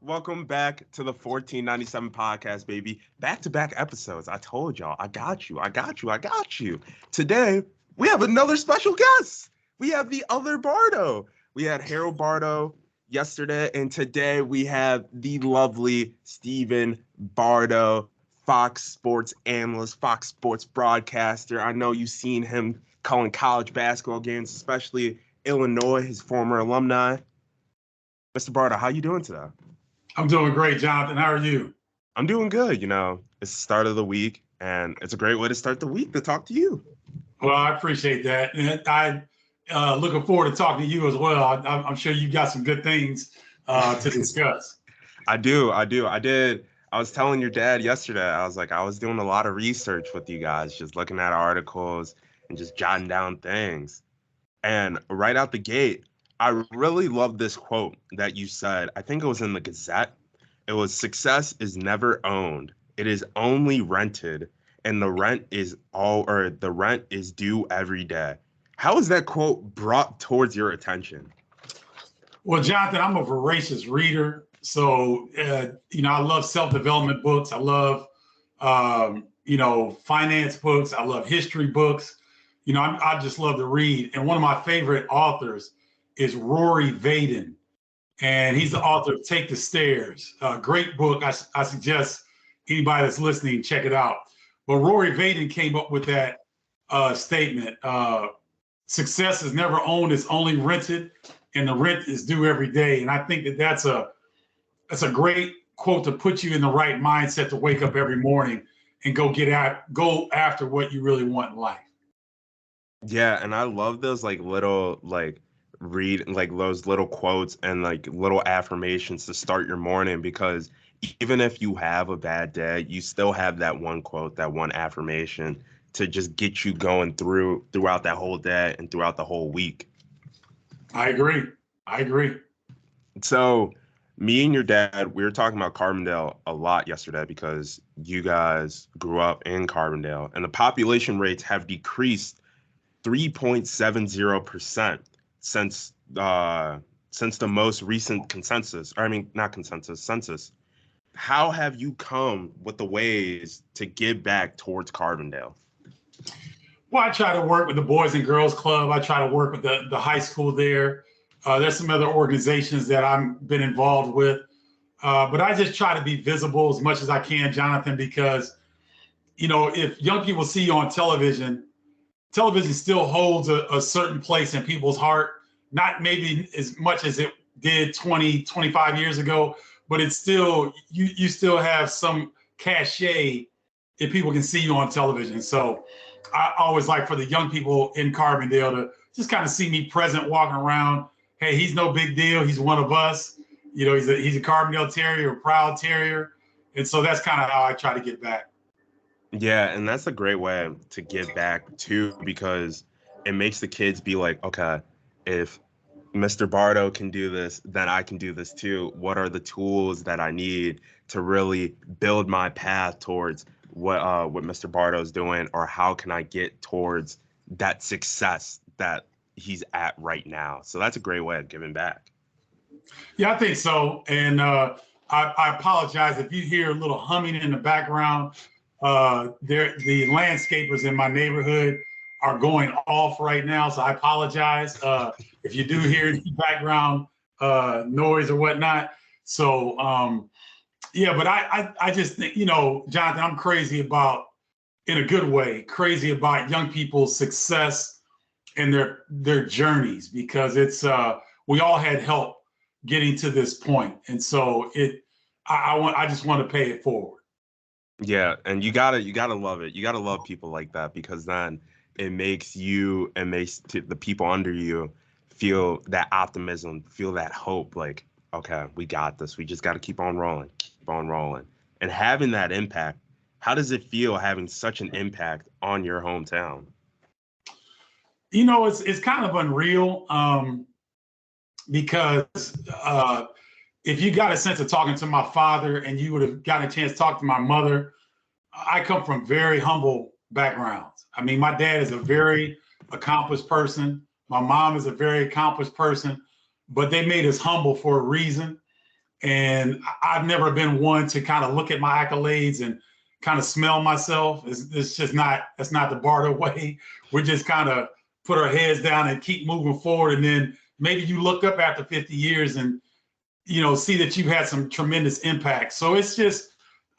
Welcome back to the 1497 podcast, baby. Back-to-back episodes. I told y'all, I got you. Today, we have another special guest. We have the other Bardo. We had Harold Bardo yesterday, and today we have the lovely Stephen Bardo, Fox Sports analyst, Fox Sports broadcaster. I know you've seen him calling college basketball games, especially Illinois, his former alumni. Mr. Bardo, how you doing today? I'm doing great, Jonathan. How are you? I'm doing good. It's the start of the week, and it's a great way to start the week to talk to you. Well, I appreciate that. And I looking forward to talking to you as well. I'm sure you've got some good things to discuss. I do. I did. I was telling your dad yesterday, I was doing a lot of research with you guys, just looking at articles and just jotting down things. And right out the gate, I really love this quote that you said. I think it was in the Gazette. It was, "Success is never owned. It is only rented, and the rent is due every day." How is that quote brought towards your attention? Well, Jonathan, I'm a voracious reader. So, I love self-development books. I love, finance books. I love history books. I just love to read. And one of my favorite authors is Rory Vaden, and he's the author of Take the Stairs. Great book. I suggest anybody that's listening check it out. But Rory Vaden came up with that statement: "Success is never owned; it's only rented, and the rent is due every day." And I think that's a great quote to put you in the right mindset to wake up every morning and go after what you really want in life. Yeah, and I love those little read those little quotes and little affirmations to start your morning, because even if you have a bad day, you still have that one quote, that one affirmation to just get you going throughout that whole day and throughout the whole week. I agree. So me and your dad, we were talking about Carbondale a lot yesterday because you guys grew up in Carbondale, and the population rates have decreased 3.70% since the most recent census. How have you come with the ways to give back towards Carbondale? Well, I try to work with the Boys and Girls Club. I try to work with the high school there. There's some other organizations that I've been involved with. But I just try to be visible as much as I can, Jonathan, because, if young people see you on television still holds a certain place in people's heart, not maybe as much as it did 20, 25 years ago, but it's still, you still have some cachet if people can see you on television. So I always like for the young people in Carbondale to just kind of see me present, walking around. Hey, he's no big deal. He's one of us. He's a Carbondale Terrier, a proud Terrier. And so that's kind of how I try to get back. Yeah, and that's a great way to give back too, because it makes the kids be like, okay, if Mr. Bardo can do this, then I can do this too. What are the tools that I need to really build my path towards what Mr. Bardo's doing, or how can I get towards that success that he's at right now? So that's a great way of giving back. Yeah, I think so. And I apologize if you hear a little humming in the background. The landscapers in my neighborhood are going off right now, so I apologize if you do hear any background noise or whatnot. So but I just think, Jonathan, I'm crazy about, in a good way, crazy about young people's success and their journeys, because it's we all had help getting to this point, and so I just want to pay it forward. Yeah, and you gotta love it. You gotta love people like that, because then it makes you and makes the people under you feel that optimism, feel that hope. Like, okay, we got this. We just got to keep on rolling, and having that impact. How does it feel having such an impact on your hometown? It's kind of unreal, because if you got a sense of talking to my father and you would have gotten a chance to talk to my mother, I come from very humble backgrounds. I mean, my dad is a very accomplished person. My mom is a very accomplished person, but they made us humble for a reason. And I've never been one to kind of look at my accolades and kind of smell myself. It's just not, that's not the Bardo way. We're just kind of put our heads down and keep moving forward. And then maybe you look up after 50 years and, you know, see that you've had some tremendous impact. So it's just,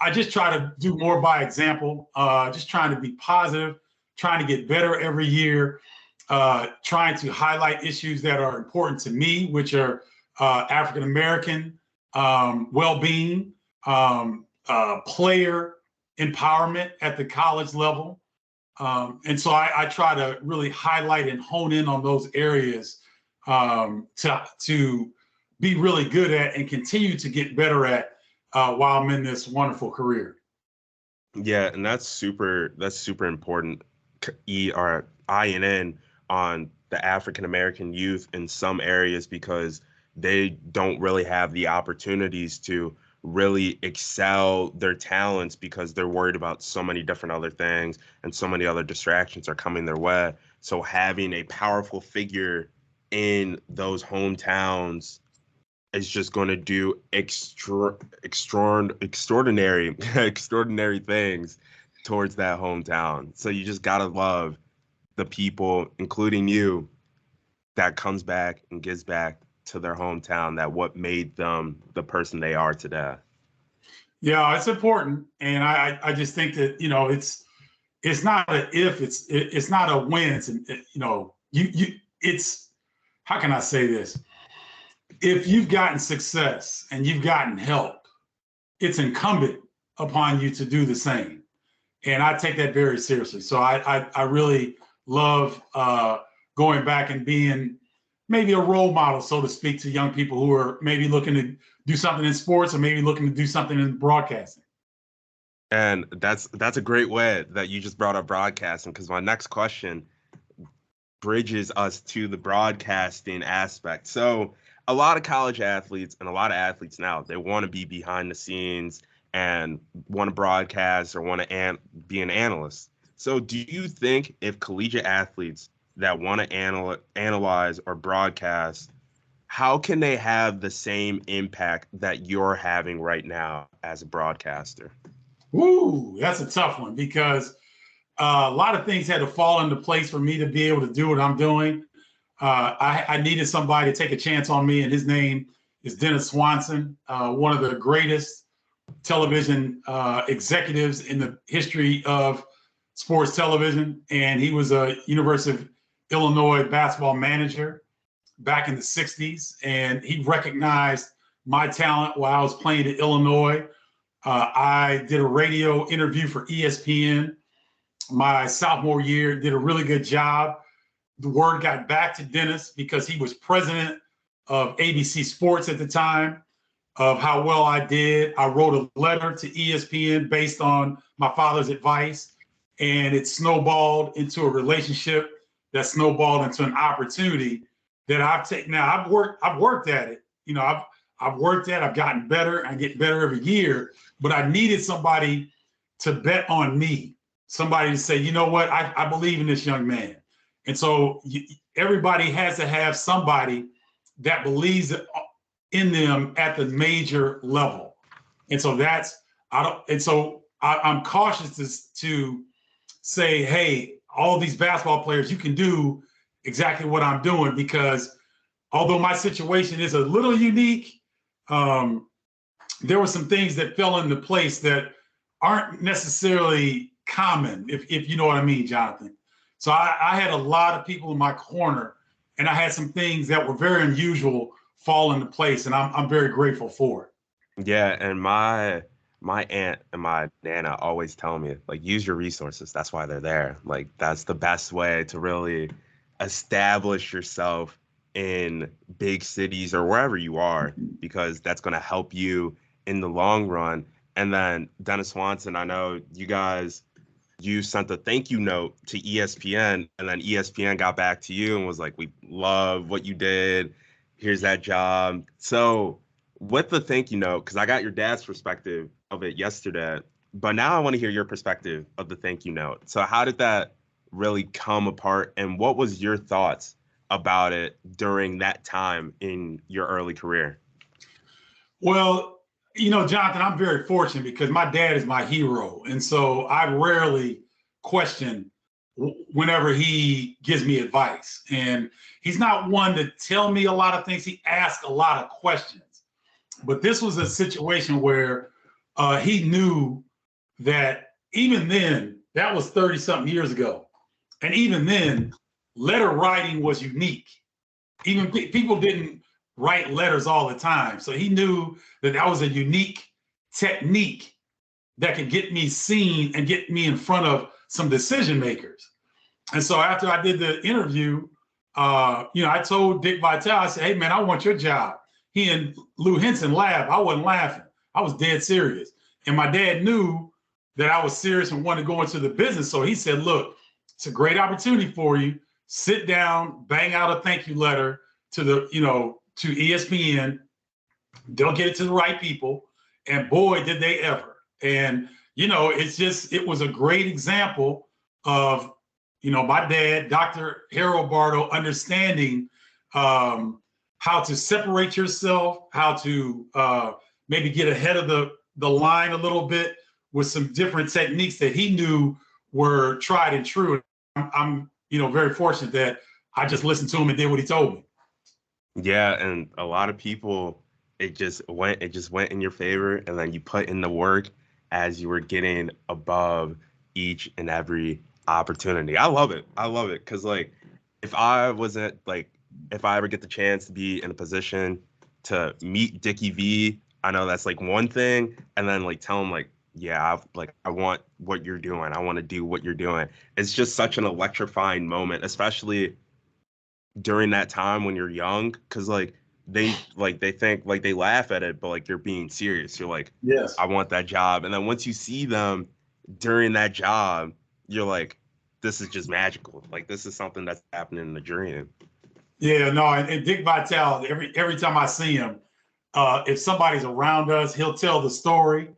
I just try to do more by example, just trying to be positive, trying to get better every year, trying to highlight issues that are important to me, which are African-American well-being, player empowerment at the college level. And so I try to really highlight and hone in on those areas to be really good at and continue to get better at while I'm in this wonderful career. Yeah, and that's super important. INN on the African American youth in some areas because they don't really have the opportunities to really excel their talents because they're worried about so many different other things and so many other distractions are coming their way. So having a powerful figure in those hometowns is just going to do extraordinary extraordinary things towards that hometown. So you just gotta love the people, including you, that comes back and gives back to their hometown, that what made them the person they are today. Yeah, it's important, and I just think that, you know, it's not a if, it's not a when. It's you know, it's, how can I say this? If you've gotten success and you've gotten help, it's incumbent upon you to do the same. And I take that very seriously. So I really love going back and being maybe a role model, so to speak, to young people who are maybe looking to do something in sports or maybe looking to do something in broadcasting. And that's a great way that you just brought up broadcasting, because my next question bridges us to the broadcasting aspect. So a lot of college athletes and a lot of athletes now, they want to be behind the scenes and want to broadcast or want to be an analyst. So do you think if collegiate athletes that want to analyze or broadcast, how can they have the same impact that you're having right now as a broadcaster? Ooh, that's a tough one because a lot of things had to fall into place for me to be able to do what I'm doing. I needed somebody to take a chance on me, and his name is Dennis Swanson, one of the greatest television executives in the history of sports television. And he was a University of Illinois basketball manager back in the 60s. And he recognized my talent while I was playing at Illinois. I did a radio interview for ESPN my sophomore year, did a really good job. The word got back to Dennis because he was president of ABC Sports at the time, of how well I did. I wrote a letter to ESPN based on my father's advice, and it snowballed into a relationship that snowballed into an opportunity that I've taken. Now I've worked at it. You know, I've worked at it, I've gotten better, I get better every year, but I needed somebody to bet on me, somebody to say, you know what, I believe in this young man. And so everybody has to have somebody that believes in them at the major level. And so I'm cautious to say, hey, all these basketball players, you can do exactly what I'm doing, because although my situation is a little unique, there were some things that fell into place that aren't necessarily common, if you know what I mean, Jonathan. So I had a lot of people in my corner, and I had some things that were very unusual fall into place, and I'm very grateful for it. Yeah, and my aunt and my nana always tell me, like, use your resources. That's why they're there. Like, that's the best way to really establish yourself in big cities or wherever you are, because that's going to help you in the long run. And then Dennis Swanson, I know you sent a thank you note to ESPN, and then ESPN got back to you and was like, we love what you did. Here's that job. So with the thank you note, because I got your dad's perspective of it yesterday, but now I want to hear your perspective of the thank you note. So how did that really come apart, and what was your thoughts about it during that time in your early career? Well, Jonathan, I'm very fortunate because my dad is my hero. And so I rarely question whenever he gives me advice. And he's not one to tell me a lot of things. He asks a lot of questions. But this was a situation where he knew that even then, that was 30 something years ago. And even then, letter writing was unique. Even people didn't write letters all the time. So he knew that that was a unique technique that could get me seen and get me in front of some decision makers. And so after I did the interview, I told Dick Vitale, I said, hey, man, I want your job. He and Lou Henson laughed. I wasn't laughing. I was dead serious. And my dad knew that I was serious and wanted to go into the business. So he said, look, it's a great opportunity for you. Sit down, bang out a thank you letter to to ESPN. They'll get it to the right people. And boy, did they ever. And, it was a great example of, my dad, Dr. Harold Bardo, understanding how to separate yourself, how to maybe get ahead of the line a little bit with some different techniques that he knew were tried and true. I'm very fortunate that I just listened to him and did what he told me. Yeah, and a lot of people, it just went in your favor, and then you put in the work as you were getting above each and every opportunity. I love it because if I ever get the chance to be in a position to meet Dickie V, I know that's one thing, and then tell him yeah, I want what you're doing. I want to do what you're doing. It's just such an electrifying moment, especially during that time when you're young, because they think they laugh at it, but you're being serious. You're yes, I want that job. And then once you see them during that job, you're this is just magical. This is something that's happening in the dream. Yeah, no, and Dick Vitale, every time I see him, if somebody's around us, he'll tell the story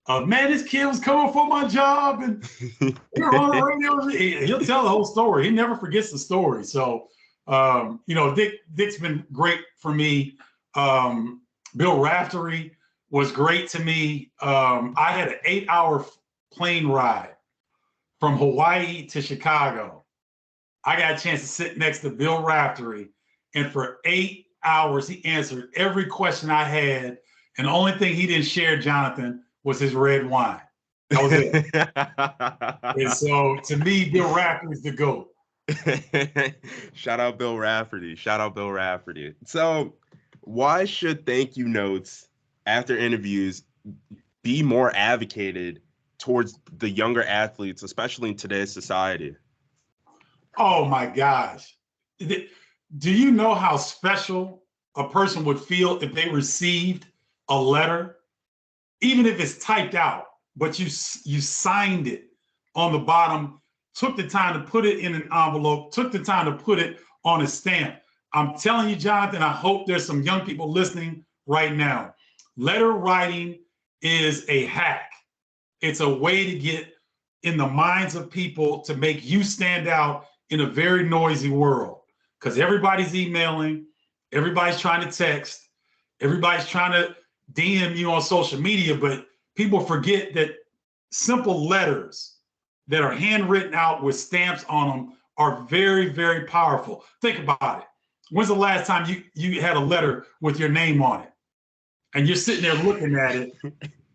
of, man, this kid was coming for my job and we were on the radio. He'll tell the whole story. He never forgets the story. So, Dick's been great for me. Bill Raftery was great to me. I had an 8-hour plane ride from Hawaii to Chicago. I got a chance to sit next to Bill Raftery, and for 8 hours, he answered every question I had. And the only thing he didn't share, Jonathan, was his red wine. That was it. And so, to me, Bill Raftery is the GOAT. Shout out Bill Raftery. So, why should thank you notes after interviews be more advocated towards the younger athletes, especially in today's society? Oh my gosh. Do you know how special a person would feel if they received a letter, even if it's typed out, but you signed it on the bottom, took the time to put it in an envelope, took the time to put it on a stamp? I'm telling you, Jonathan, I hope there's some young people listening right now. Letter writing is a hack. It's a way to get in the minds of people to make you stand out in a very noisy world, because everybody's emailing, everybody's trying to text, everybody's trying to DM you on social media, but people forget that simple letters that are handwritten out with stamps on them are very, very powerful. Think about it. When's the last time you had a letter with your name on it? And you're sitting there looking at it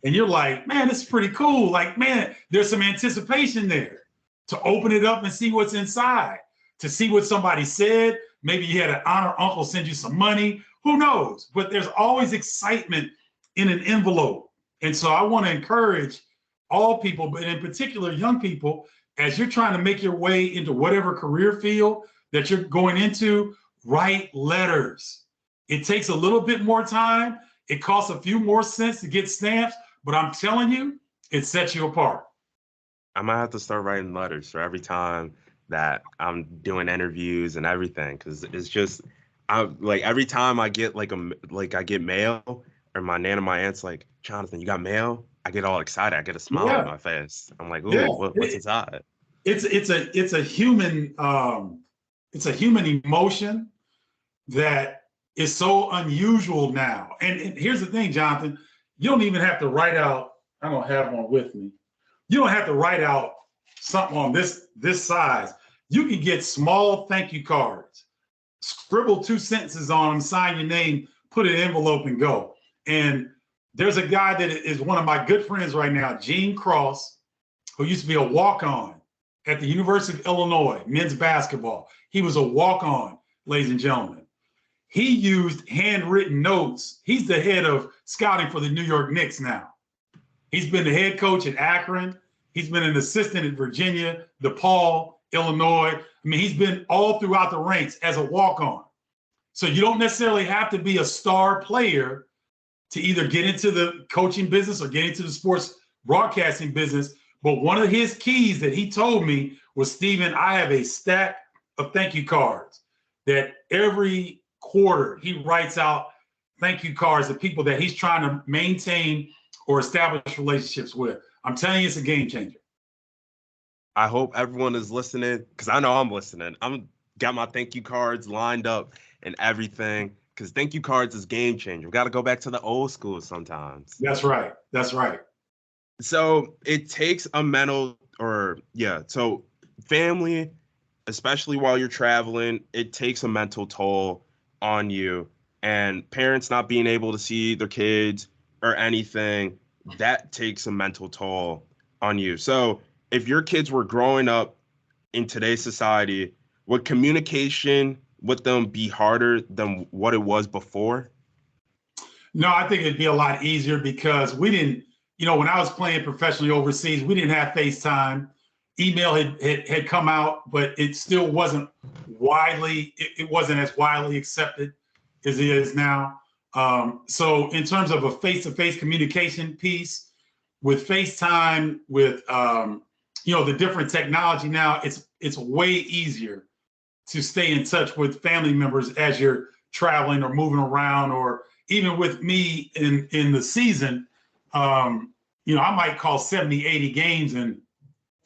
and you're like, man, this is pretty cool. Man, there's some anticipation there to open it up and see what's inside, to see what somebody said. Maybe you had an aunt or uncle send you some money. Who knows? But there's always excitement in an envelope. And so I want to encourage all people, but in particular young people, as you're trying to make your way into whatever career field that you're going into, write letters. It takes a little bit more time. It costs a few more cents to get stamps, but I'm telling you, it sets you apart. I might have to start writing letters for every time that I'm doing interviews and everything, because it's just, every time I get I get mail, or my nana, my aunt's Jonathan, you got mail? I get all excited. I get a smile on my face. I'm like, ooh, yeah. What's inside? It's a human emotion that is so unusual now. And here's the thing, Jonathan, you don't even have to write out, I don't have one with me. You don't have to write out something on this size. You can get small thank you cards, scribble 2 sentences on them, sign your name, put it in an envelope and go. And there's a guy that is one of my good friends right now, Gene Cross, who used to be a walk-on at the University of Illinois, men's basketball. He was a walk-on, ladies and gentlemen. He used handwritten notes. He's the head of scouting for the New York Knicks now. He's been the head coach at Akron. He's been an assistant at Virginia, DePaul, Illinois. I mean, he's been all throughout the ranks as a walk-on. So you don't necessarily have to be a star player to either get into the coaching business or get into the sports broadcasting business. But one of his keys that he told me was, Stephen, I have a stack of thank you cards that every quarter he writes out thank you cards to people that he's trying to maintain or establish relationships with. I'm telling you, it's a game changer. I hope everyone is listening, because I know I'm listening. I'm got my thank you cards lined up and everything, because thank you cards is game changer. We got to go back to the old school sometimes. That's right. That's right. So it takes a mental, so family, especially while you're traveling, it takes a mental toll on you. And parents not being able to see their kids or anything, that takes a mental toll on you. So if your kids were growing up in today's society, would communication with them be harder than what it was before? No, I think it'd be a lot easier because we didn't, when I was playing professionally overseas, we didn't have FaceTime. Email had come out, but it still wasn't it wasn't as widely accepted as it is now. So in terms of a face-to-face communication piece, with FaceTime, with the different technology now, it's way easier to stay in touch with family members as you're traveling or moving around, or even with me in the season. I might call 70, 80 games in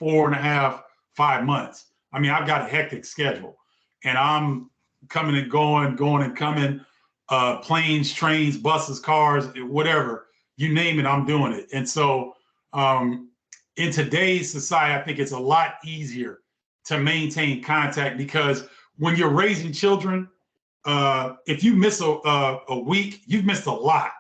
4.5, 5 months. I mean, I've got a hectic schedule, and I'm coming and going and coming, planes, trains, buses, cars, whatever, you name it, I'm doing it. And so in today's society, I think it's a lot easier to maintain contact, because when you're raising children, if you miss a week, you've missed a lot.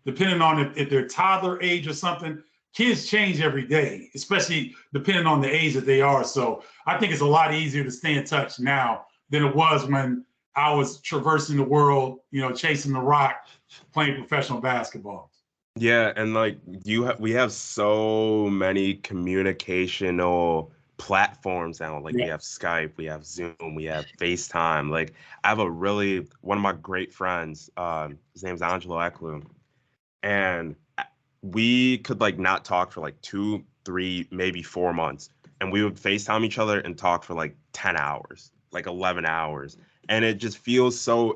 Depending on if they're toddler age or something, kids change every day, especially depending on the age that they are. So I think it's a lot easier to stay in touch now than it was when I was traversing the world, chasing the rock, playing professional basketball. Yeah, and we have so many communicational platforms now. We have Skype, we have Zoom, we have FaceTime. I have one of my great friends, his name's Angelo Eklu, and we could not talk for 2, 3, maybe 4 months, and we would FaceTime each other and talk for 10 hours, 11 hours, and it just feels so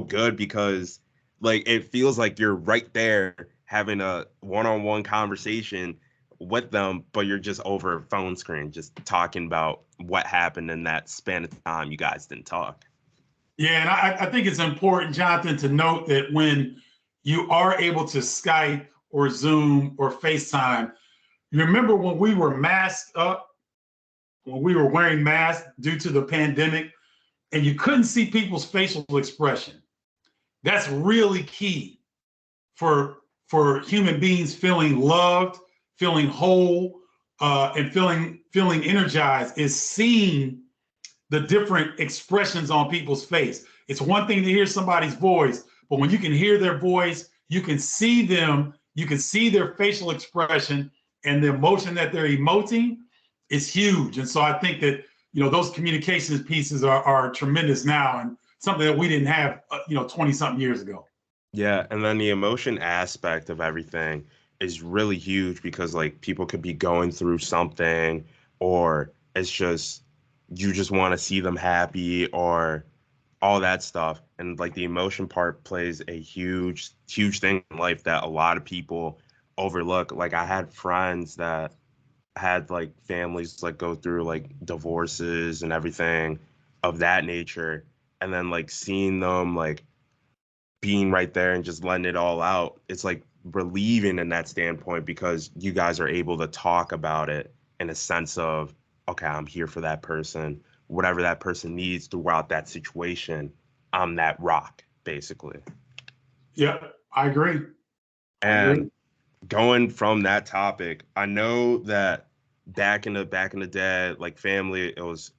good, because it feels like you're right there having a one-on-one conversation with them, but you're just over a phone screen, just talking about what happened in that span of time you guys didn't talk. Yeah, and I think it's important, Jonathan, to note that when you are able to Skype or Zoom or FaceTime, you remember when we were masked up, when we were wearing masks due to the pandemic, and you couldn't see people's facial expression. That's really key for human beings feeling loved, feeling whole, and feeling energized, is seeing the different expressions on people's face. It's one thing to hear somebody's voice, but when you can hear their voice, you can see them, you can see their facial expression, and the emotion that they're emoting is huge. And so I think that, those communications pieces are tremendous now, and something that we didn't have, 20 something years ago. Yeah. And then the emotion aspect of everything is really huge, because people could be going through something, or it's just, you just want to see them happy, or all that stuff. And the emotion part plays a huge, huge thing in life that a lot of people overlook. I had friends that had families go through divorces and everything of that nature, and then seeing them being right there and just letting it all out, it's like relieving in that standpoint because you guys are able to talk about it in a sense of, okay, I'm here for that person, whatever that person needs throughout that situation, I'm that rock, basically. Yeah, I agree. And going from that topic, I know that back in the day, like family, it was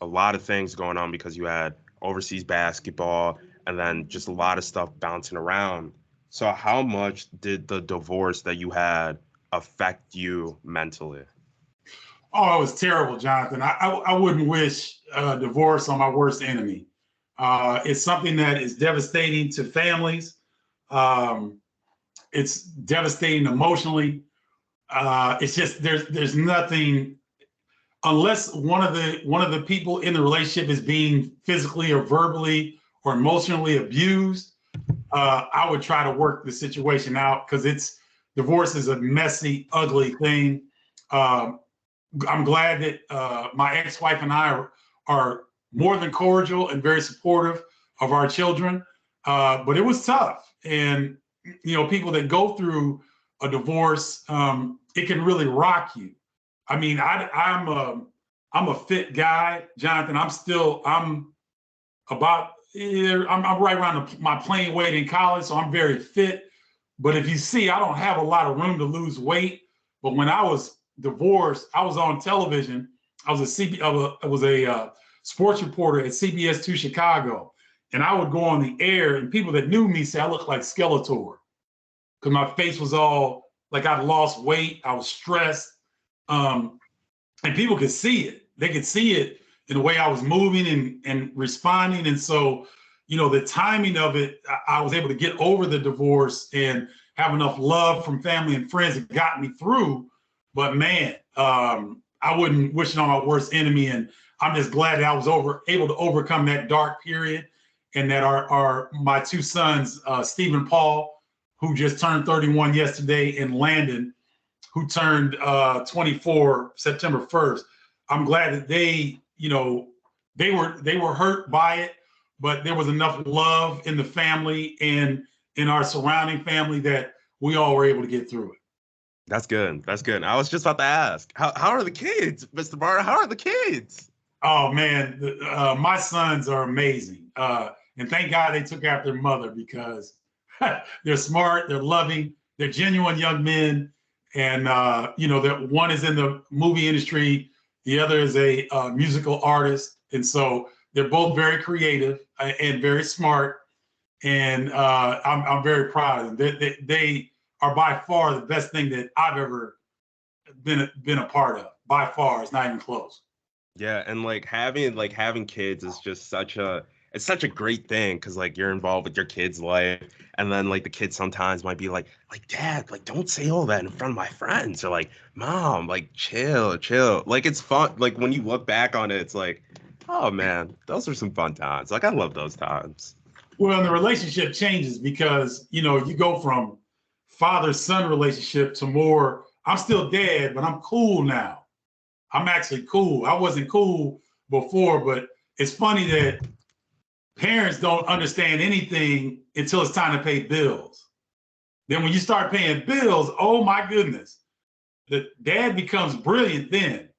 a lot of things going on because you had overseas basketball and then just a lot of stuff bouncing around. So how much did the divorce that you had affect you mentally? Oh, it was terrible, Jonathan. I wouldn't wish divorce on my worst enemy. It's something that is devastating to families. Um, it's devastating emotionally. It's just there's nothing unless one of the people in the relationship is being physically or verbally or emotionally abused. I would try to work the situation out because it's divorce is a messy, ugly thing. Um, I'm glad that my ex-wife and I are more than cordial and very supportive of our children. But it was tough, and people that go through a divorce, it can really rock you. I mean, I'm a fit guy, Jonathan. I'm about I'm right around my playing weight in college, so I'm very fit. But if you see, I don't have a lot of room to lose weight. But when I was divorced, I was on television. I was a sports reporter at CBS 2 Chicago, and I would go on the air, and people that knew me say I looked like Skeletor because my face was all like I'd lost weight. I was stressed, and people could see it. They could see it in the way I was moving and responding. And so, the timing of it, I was able to get over the divorce and have enough love from family and friends that got me through. But man, I wouldn't wish it on my worst enemy. And I'm just glad that I was able to overcome that dark period, and that my two sons, Steve and Paul, who just turned 31 yesterday, and Landon, who turned 24 September 1st. I'm glad that they were hurt by it, but there was enough love in the family and in our surrounding family that we all were able to get through it. That's good. That's good. I was just about to ask, how are the kids, Mr. Bardo? How are the kids? Oh man, my sons are amazing, and thank God they took after their mother because they're smart, they're loving, they're genuine young men, and that one is in the movie industry, the other is a musical artist, and so they're both very creative and very smart, and I'm very proud of them. They are by far the best thing that I've ever been a part of. By far, it's not even close. Yeah, and like having kids is just such a great thing because like you're involved with your kid's life, and then like the kids sometimes might be like Dad, like don't say all that in front of my friends, or like Mom, like chill. Like it's fun. Like when you look back on it, it's like, oh man, those are some fun times. Like I love those times. Well, and the relationship changes because you go from father-son relationship to more. I'm still dad, but I'm cool now. I'm actually cool. I wasn't cool before, but it's funny that parents don't understand anything until it's time to pay bills. Then when you start paying bills, oh my goodness, the dad becomes brilliant then.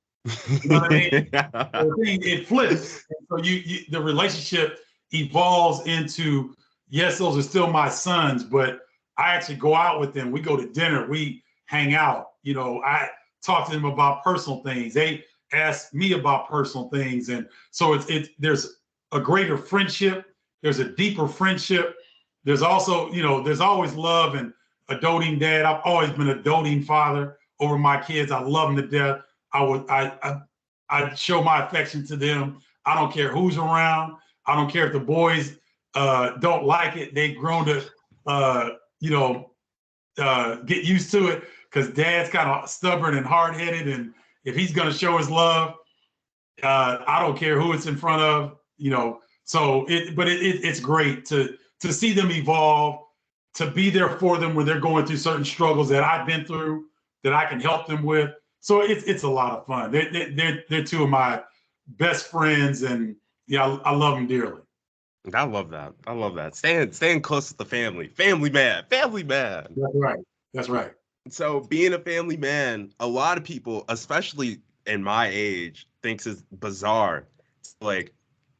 You know what I mean? It flips. So the relationship evolves into, yes, those are still my sons, but I actually go out with them. We go to dinner, we hang out. I talk to them about personal things. They ask me about personal things. And so there's a greater friendship, there's a deeper friendship. There's also, there's always love, and a doting dad. I've always been a doting father over my kids. I love them to death. I show my affection to them. I don't care who's around. I don't care if the boys don't like it. They've grown to get used to it because dad's kind of stubborn and hard-headed, and if he's going to show his love, I don't care who it's in front of. So it's great to see them evolve, to be there for them when they're going through certain struggles that I've been through, that I can help them with. So it's a lot of fun. They're two of my best friends, and yeah, I love them dearly. I love that. I love that. Staying close to the family. Family man. Family man. That's right. That's right. So being a family man, a lot of people, especially in my age, thinks it's bizarre to, like,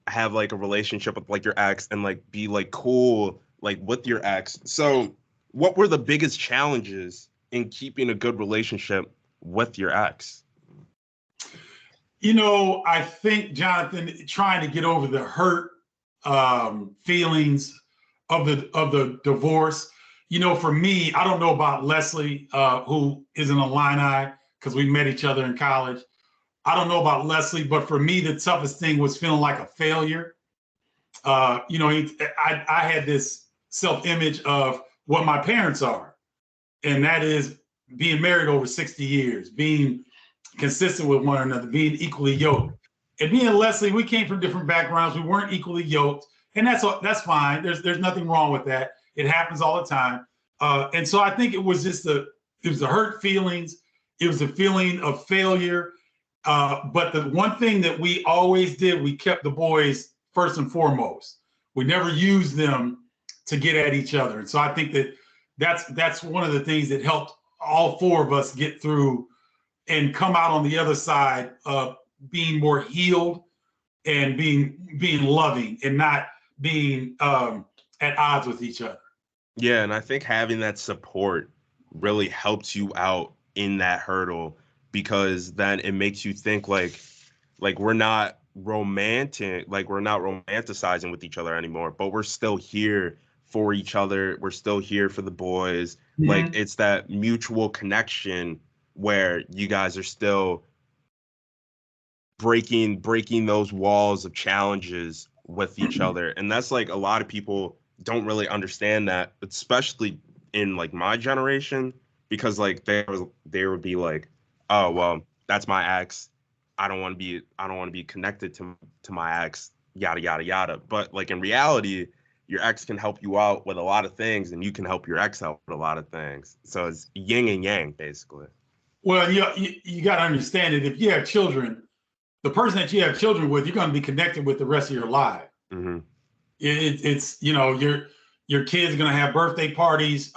have like a relationship with like your ex and like be like cool like with your ex. So what were the biggest challenges in keeping a good relationship with your ex? I think, Jonathan, trying to get over the hurt feelings of the divorce. For me, I don't know about Leslie, who is an Illini because we met each other in college. I don't know about Leslie, but for me, the toughest thing was feeling like a failure. I had this self-image of what my parents are, and that is being married over 60 years, being consistent with one another, being equally yoked. And me and Leslie, we came from different backgrounds. We weren't equally yoked, and that's fine. There's nothing wrong with that. It happens all the time. And so I think it was the hurt feelings. It was a feeling of failure. But the one thing that we always did, we kept the boys first and foremost. We never used them to get at each other. And so I think that's one of the things that helped all four of us get through and come out on the other side of being more healed and being loving and not being at odds with each other. Yeah, and I think having that support really helps you out in that hurdle, because then it makes you think like we're not romantic, like we're not romanticizing with each other anymore, but we're still here for each other. We're still here for the boys. Mm-hmm. Like it's that mutual connection where you guys are still breaking those walls of challenges with each other. And that's like a lot of people don't really understand that, especially in like my generation, because like they would be like, oh well, that's my ex. I don't want to be connected to my ex, yada yada yada. But like in reality, your ex can help you out with a lot of things, and you can help your ex out with a lot of things. So it's yin and yang, basically. Well, you got to understand it. If you have children, the person that you have children with, you're going to be connected with the rest of your life. Mm-hmm. It's your kids are going to have birthday parties.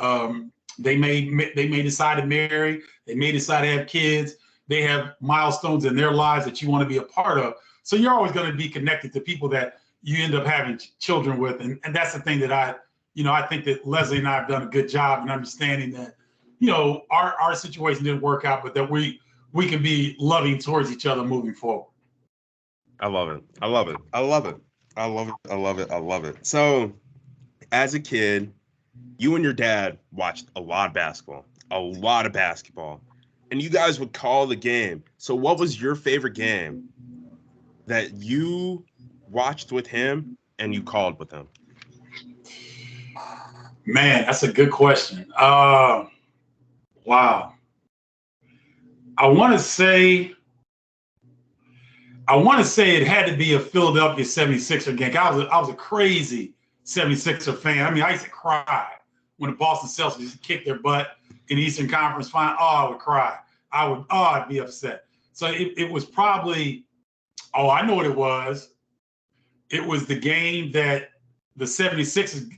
They may decide to marry. They may decide to have kids. They have milestones in their lives that you want to be a part of. So you're always going to be connected to people that you end up having children with. And that's the thing that I think that Leslie and I have done a good job in understanding that, our situation didn't work out, but that we can be loving towards each other moving forward. I love it. I love it. I love it. I love it. I love it. I love it. So as a kid, you and your dad watched a lot of basketball, and you guys would call the game. So what was your favorite game that you watched with him and you called with him? Man, that's a good question. Wow. I want to say it had to be a Philadelphia 76er game. I was a crazy 76er fan. I mean, I used to cry when the Boston Celtics used to kick their butt in the Eastern Conference Final. Oh, I would cry. I'd be upset. So it was probably, I know what it was. It was the game that the 76ers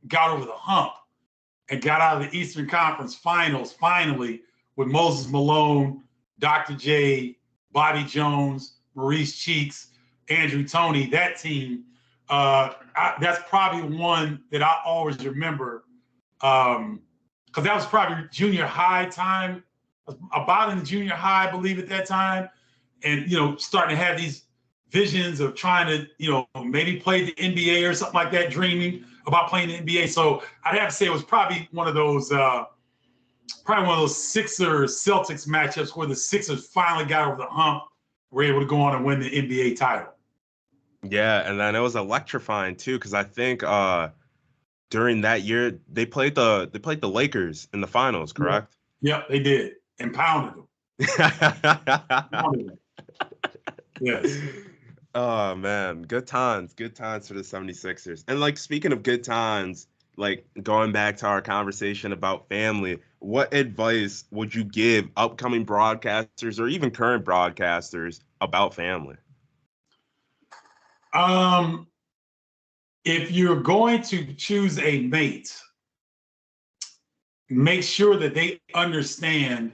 got over the hump and got out of the Eastern Conference Finals finally with Moses Malone, Dr. J, Bobby Jones, Maurice Cheeks, Andrew Toney, that team. That's probably one that I always remember, because that was probably junior high time, about in the junior high, I believe, at that time. And, starting to have these visions of trying to, maybe play the NBA or something like that, dreaming about playing the NBA. So I'd have to say it was probably one of those Sixers Celtics matchups where the Sixers finally got over the hump, were able to go on and win the NBA title. Yeah, and then it was electrifying too, because I think during that year they played the Lakers in the finals, correct? Yep, they did, and pounded them. Yes. Oh man, good times for the 76ers. And like speaking of good times, like going back to our conversation about family, what advice would you give upcoming broadcasters or even current broadcasters about family? if you're going to choose a mate, make sure that they understand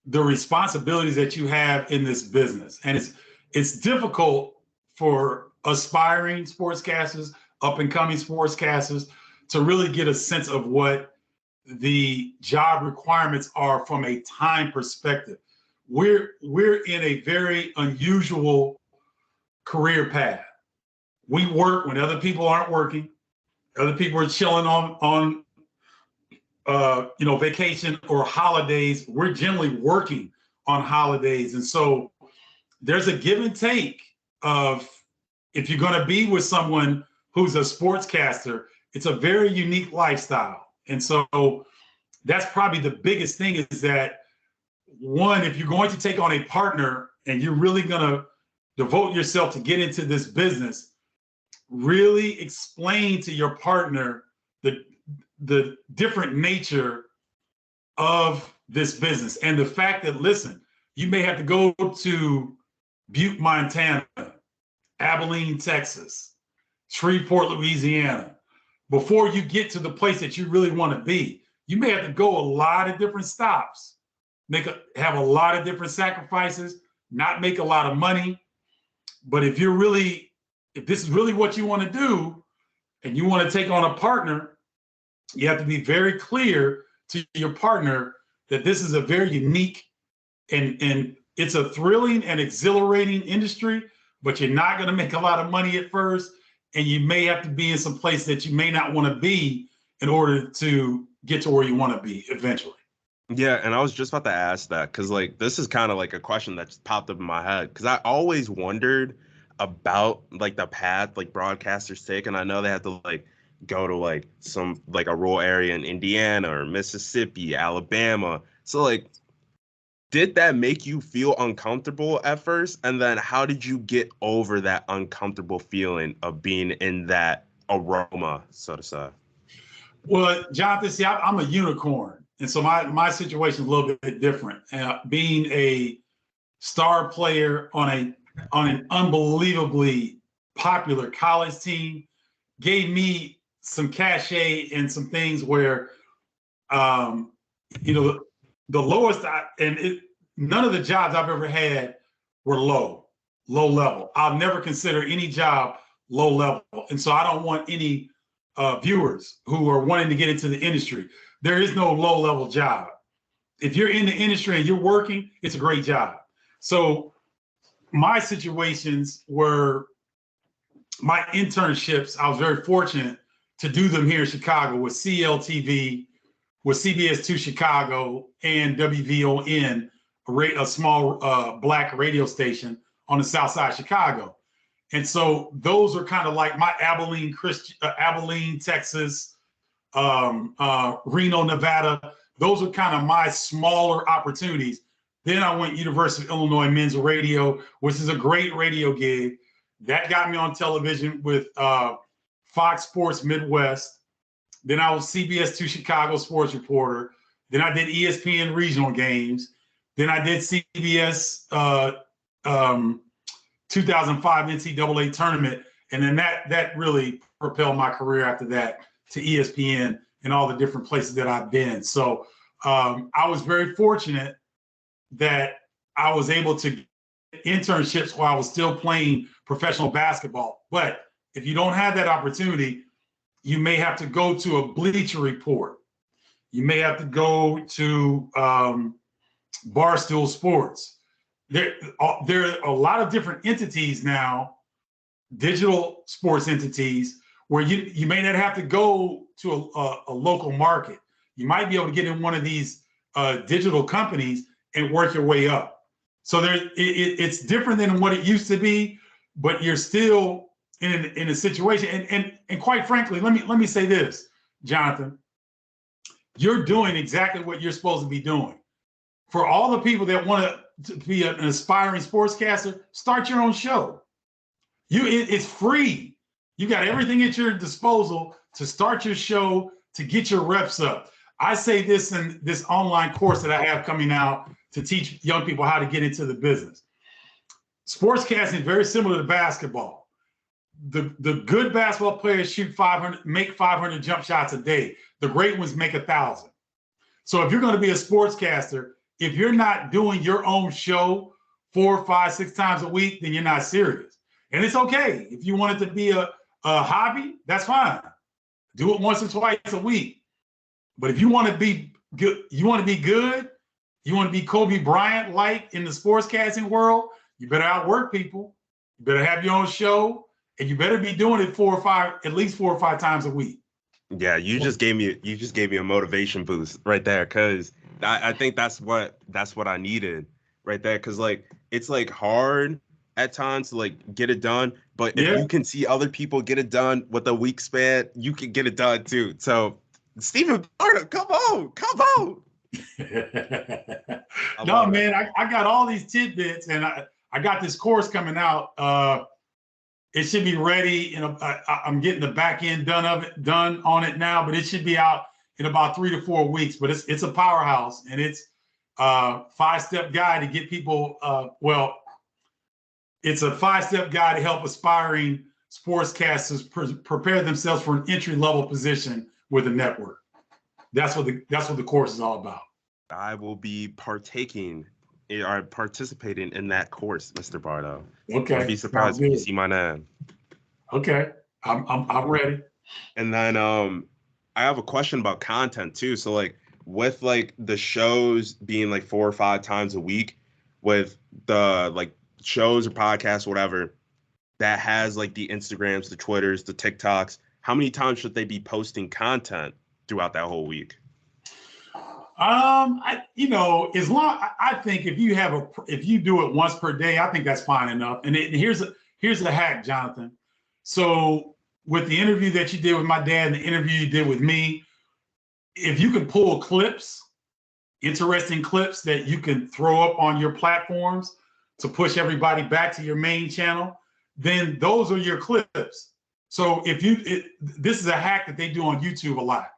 the responsibilities that you have in this business. And it's difficult for aspiring sportscasters, up and coming sportscasters, to really get a sense of what the job requirements are from a time perspective. We're in a very unusual career path. We work when other people aren't working. Other people are chilling on vacation or holidays. We're generally working on holidays. And so there's a give and take of, if you're going to be with someone who's a sportscaster, it's a very unique lifestyle. And so that's probably the biggest thing, is that, one, if you're going to take on a partner and you're really going to devote yourself to get into this business, really explain to your partner the different nature of this business, and the fact that, listen, you may have to go to Butte, Montana, Abilene, Texas, Shreveport, Louisiana, before you get to the place that you really want to be. You may have to go a lot of different stops, have a lot of different sacrifices, not make a lot of money. But if this is really what you want to do, and you want to take on a partner, you have to be very clear to your partner that this is a very unique and it's a thrilling and exhilarating industry, but you're not going to make a lot of money at first. And you may have to be in some place that you may not want to be in order to get to where you want to be eventually. Yeah, and I was just about to ask that, because like this is kind of like a question that just popped up in my head, because I always wondered about like the path like broadcasters take, and I know they have to like go to like some like a rural area in Indiana or Mississippi, Alabama. So like, did that make you feel uncomfortable at first? And then how did you get over that uncomfortable feeling of being in that aroma, so to say? Well, Jonathan, see, I'm a unicorn. And so my situation is a little bit different. Being a star player on an unbelievably popular college team gave me some cachet and some things where, the lowest, none of the jobs I've ever had were low level. I'll never consider any job low level. And so I don't want any viewers who are wanting to get into the industry. There is no low level job. If you're in the industry and you're working, it's a great job. So my situations were my internships. I was very fortunate to do them here in Chicago with CLTV, with CBS2 Chicago, and WVON, a small Black radio station on the south side of Chicago. And so those are kind of like my Abilene, Texas, Reno, Nevada. Those are kind of my smaller opportunities. Then I went University of Illinois Men's Radio, which is a great radio gig. That got me on television with Fox Sports Midwest. Then I was CBS2 Chicago sports reporter. Then I did ESPN regional games. Then I did CBS 2005 NCAA tournament. And then that really propelled my career after that to ESPN and all the different places that I've been. So I was very fortunate that I was able to get internships while I was still playing professional basketball. But if you don't have that opportunity, you may have to go to a Bleacher Report. You may have to go to Barstool Sports. There are a lot of different entities now, digital sports entities, where you may not have to go to a local market. You might be able to get in one of these digital companies and work your way up. So it's different than what it used to be, but you're still in a situation. And quite frankly, let me say this, Jonathan, you're doing exactly what you're supposed to be doing. For all the people that want to be an aspiring sportscaster, start your own show. It's free. You got everything at your disposal to start your show, to get your reps up. I say this in this online course that I have coming out to teach young people how to get into the business. Sportscasting is very similar to basketball. the good basketball players shoot 500, make 500 jump shots a day. The great ones make 1,000. So if you're going to be a sportscaster, if you're not doing your own show 4, 5, 6 times a week, then you're not serious. And it's okay. If you want it to be a hobby, that's fine. Do it once or twice a week. But if you want to be good, you want to be Kobe Bryant like in the sportscasting world, you better outwork people. You better have your own show, and you better be doing it at least 4 or 5 times a week. Yeah, you just gave me a motivation boost right there, because I think that's what I needed right there, because like it's like hard at times to like get it done, but if you can see other people get it done with a week span, you can get it done too. So Stephen Bardo, come on. No, man, I got all these tidbits, and I got this course coming out. It should be ready. I'm getting the back end done on it now, but it should be out in about 3 to 4 weeks. But it's a powerhouse, and it's a 5-step guide to get people. It's a 5-step guide to help aspiring sportscasters prepare themselves for an entry-level position with a network. That's what the course is all about. I will be participating in that course, Mr. Bardo. Okay. I'll be surprised if you see my name. Okay. I'm ready. And then I have a question about content too. So like with like the shows being like 4 or 5 times a week, with the like shows or podcasts, whatever, that has like the Instagrams, the Twitters, the TikToks, how many times should they be posting content throughout that whole week? I think if you do it once per day, I think that's fine enough. And here's a hack, Jonathan. So with the interview that you did with my dad and the interview you did with me, if you can pull clips, interesting clips that you can throw up on your platforms to push everybody back to your main channel, then those are your clips. So this is a hack that they do on YouTube a lot.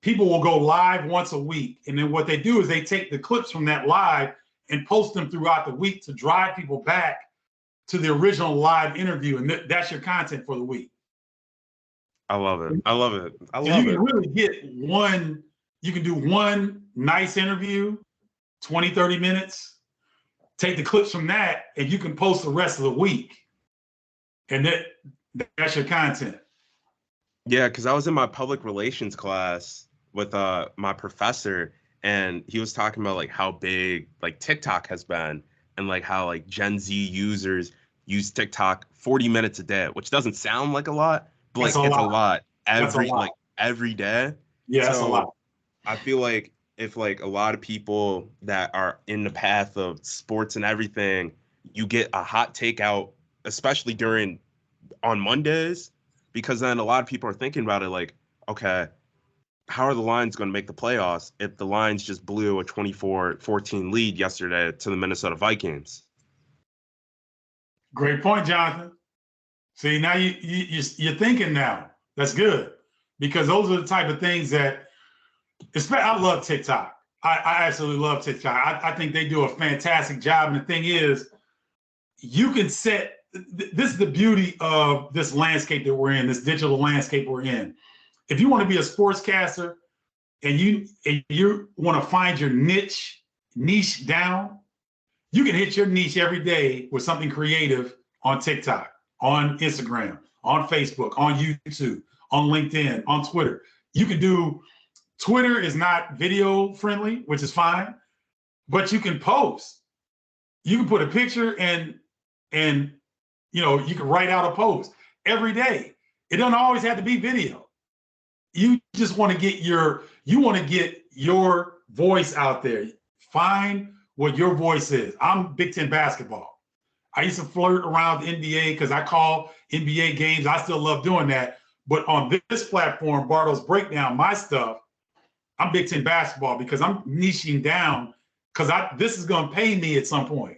People will go live once a week, and then what they do is they take the clips from that live and post them throughout the week to drive people back to the original live interview, and that's your content for the week. I love it. You can really get one. You can do one nice interview, 20, 30 minutes, take the clips from that, and you can post the rest of the week. And that's your content. Yeah, because I was in my public relations class with my professor, and he was talking about like how big like TikTok has been, and like how like Gen Z users use TikTok 40 minutes a day, which doesn't sound like a lot, but like it's a lot every day. Yeah, that's a lot. I feel like if like a lot of people that are in the path of sports and everything, you get a hot take out, especially on Mondays, because then a lot of people are thinking about it like, okay, how are the Lions going to make the playoffs if the Lions just blew a 24-14 lead yesterday to the Minnesota Vikings? Great point, Jonathan. See, now you're thinking now. That's good, because those are the type of things that, I love TikTok. I absolutely love TikTok. I think they do a fantastic job. And the thing is, you can set, this is the beauty of this landscape that we're in, this digital landscape we're in. If you want to be a sportscaster and you want to find your niche down, you can hit your niche every day with something creative on TikTok, on Instagram, on Facebook, on YouTube, on LinkedIn, on Twitter. You can do, Twitter is not video friendly, which is fine, but you can post. You can put a picture and you can write out a post every day. It doesn't always have to be video. You just want to get your voice out there. Find what your voice is. I'm Big Ten basketball. I used to flirt around the NBA because I call NBA games. I still love doing that. But on this platform, Bardo's Breakdown, my stuff, I'm Big Ten basketball because I'm niching down, because this is going to pay me at some point.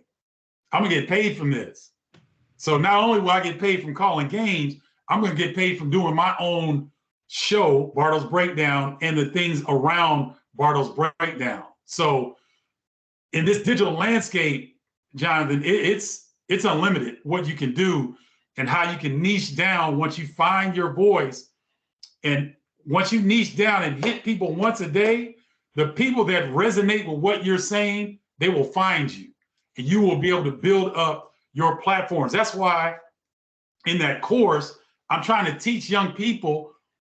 I'm going to get paid from this. So not only will I get paid from calling games, I'm going to get paid from doing my own show, Bardo's Breakdown, and the things around Bardo's Breakdown. So in this digital landscape, Jonathan, it's unlimited what you can do. and how you can niche down once you find your voice. And once you niche down and hit people once a day, the people that resonate with what you're saying, they will find you, and you will be able to build up your platforms. That's why in that course, I'm trying to teach young people,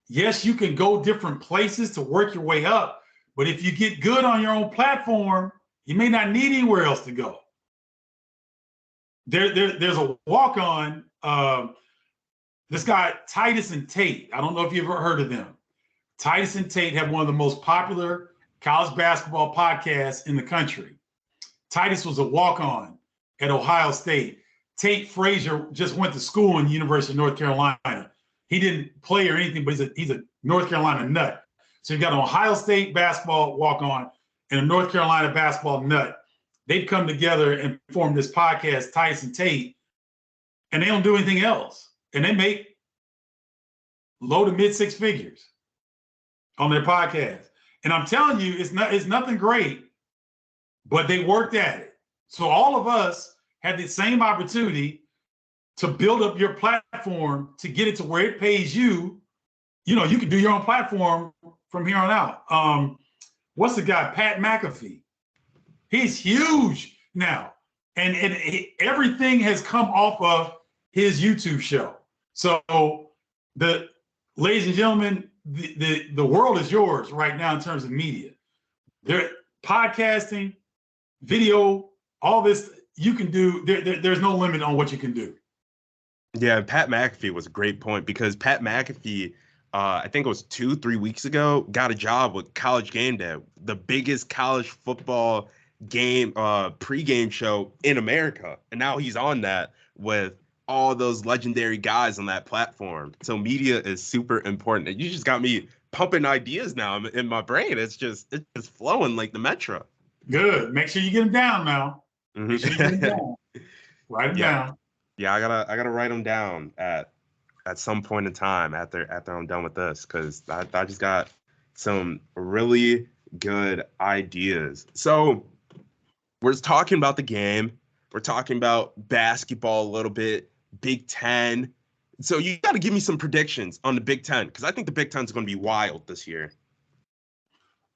yes, you can go different places to work your way up, but if you get good on your own platform, you may not need anywhere else to go. There's a walk-on, this guy, Titus and Tate. I don't know if you've ever heard of them. Titus and Tate have one of the most popular college basketball podcasts in the country. Titus was a walk-on at Ohio State. Tate Frazier just went to school in the University of North Carolina. He didn't play or anything, but he's a North Carolina nut. So you've got an Ohio State basketball walk-on and a North Carolina basketball nut. They've come together and formed this podcast, Titus and Tate, and they don't do anything else. And they make low to mid six figures on their podcast. And I'm telling you, it's nothing great, but they worked at it. So all of us had the same opportunity to build up your platform to get it to where it pays you. You know, you can do your own platform from here on out. What's the guy? Pat McAfee. He's huge now. And everything has come off of his YouTube show. So ladies and gentlemen, the world is yours right now in terms of media. There, podcasting, video, all this you can do. There's no limit on what you can do. Yeah, Pat McAfee was a great point, because Pat McAfee, I think it was 2-3 weeks ago, got a job with College Game Day, the biggest college football game pregame show in America. And now he's on that with all those legendary guys on that platform. So media is super important. And you just got me pumping ideas now in my brain. It's flowing like the Metro. Good. Make sure you get them down now. Make sure you get them down. Write them down. Yeah, I gotta write them down at some point in time after I'm done with this, because I just got some really good ideas. So we're talking about the game. We're talking about basketball a little bit, Big Ten. So you got to give me some predictions on the Big Ten, because I think the Big Ten is going to be wild this year.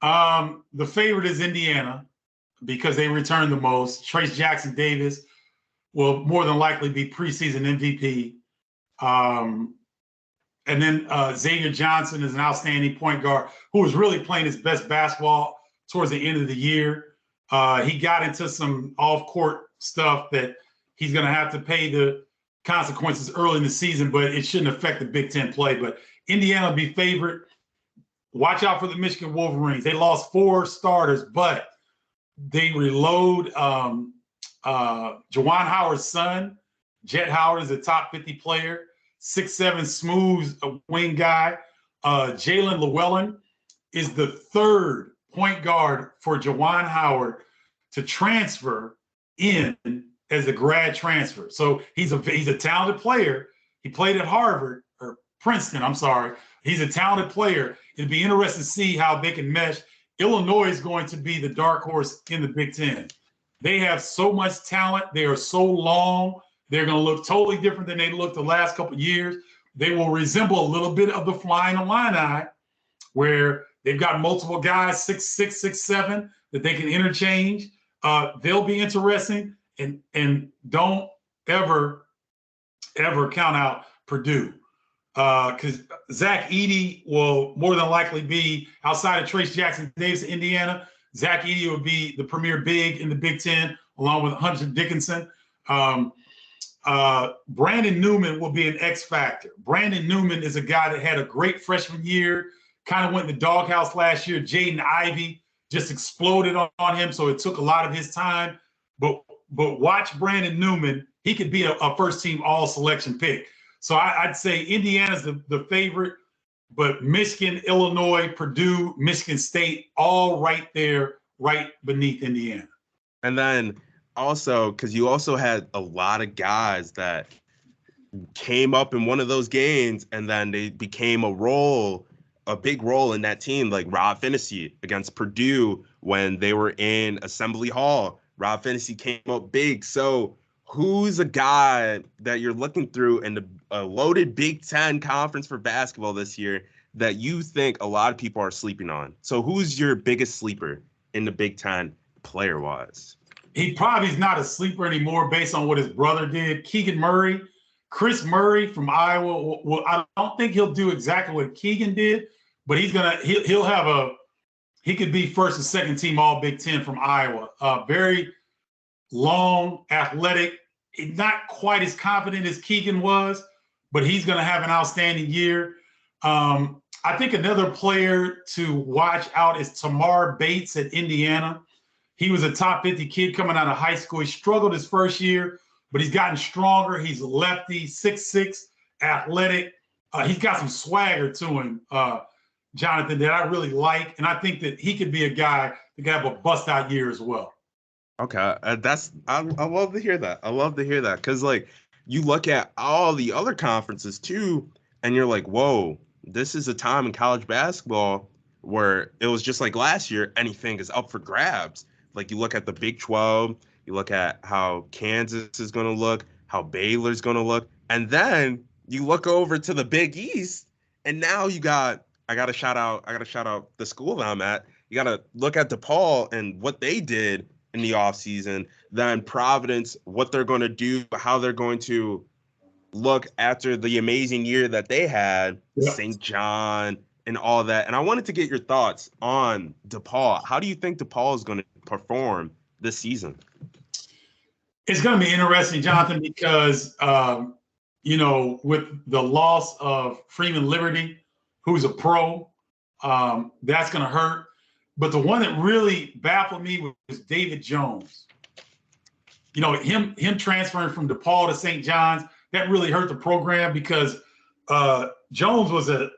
The favorite is Indiana, because they return the most. Trace Jackson Davis will more than likely be preseason MVP. And then Xavier Johnson is an outstanding point guard who was really playing his best basketball towards the end of the year. He got into some off-court stuff that he's going to have to pay the consequences early in the season, but it shouldn't affect the Big Ten play. But Indiana will be favorite. Watch out for the Michigan Wolverines. They lost 4 starters, but they reload Juwan Howard's son. Jet Howard is a top 50 player, 6'7", smooth wing guy. Jalen Llewellyn is the 3rd point guard for Juwan Howard to transfer in as a grad transfer. So he's a talented player. He played at Harvard, or Princeton, I'm sorry. He's a talented player. It'd be interesting to see how they can mesh. Illinois is going to be the dark horse in the Big Ten. They have so much talent. They are so long. They're going to look totally different than they looked the last couple of years. They will resemble a little bit of the Flying Illini, where they've got multiple guys, 6'6", 6'7", that they can interchange. They'll be interesting, and don't ever count out Purdue, because Zach Edey will more than likely be, outside of Trace Jackson Davis in Indiana, Zach Edey will be the premier big in the Big Ten, along with Hunter Dickinson. Brandon Newman will be an X factor. Brandon Newman is a guy that had a great freshman year, kind of went in the doghouse last year. Jaden Ivey just exploded on him, so it took a lot of his time. But watch Brandon Newman. He could be a first-team all-selection pick. So I'd say Indiana's the favorite, but Michigan, Illinois, Purdue, Michigan State, all right there, right beneath Indiana. And then also, because you also had a lot of guys that came up in one of those games, and then they became a big role in that team, like Rob Finney against Purdue when they were in Assembly Hall. Rob Finney came up big. So who's a guy that you're looking through in a loaded Big Ten conference for basketball this year that you think a lot of people are sleeping on? So who's your biggest sleeper in the Big Ten player-wise? He probably is not a sleeper anymore based on what his brother did. Keegan Murray, Chris Murray from Iowa. Well, I don't think he'll do exactly what Keegan did, but he'll have he could be first and second team all Big Ten from Iowa. Very long, athletic, not quite as confident as Keegan was, but he's going to have an outstanding year. I think another player to watch out is Tamar Bates at Indiana. He was a top 50 kid coming out of high school. He struggled his first year, but he's gotten stronger. He's lefty, 6'6", athletic. He's got some swagger to him, Jonathan, that I really like. And I think that he could be a guy that could have a bust-out year as well. Okay, I love to hear that. I love to hear that because, like, you look at all the other conferences, too, and you're like, whoa, this is a time in college basketball where it was just like last year, anything is up for grabs. Like, you look at the Big 12, you look at how Kansas is going to look, how Baylor's going to look, and then you look over to the Big East, and now I got to shout out the school that I'm at. You got to look at DePaul and what they did in the offseason, then Providence, what they're going to do, how they're going to look after the amazing year that they had, yep. St. John and all that. And I wanted to get your thoughts on DePaul. How do you think DePaul is going to perform this season? It's going to be interesting, Jonathan, because, with the loss of Freeman Liberty, who's a pro, that's going to hurt. But the one that really baffled me was David Jones. Him transferring from DePaul to St. John's, that really hurt the program because Jones was a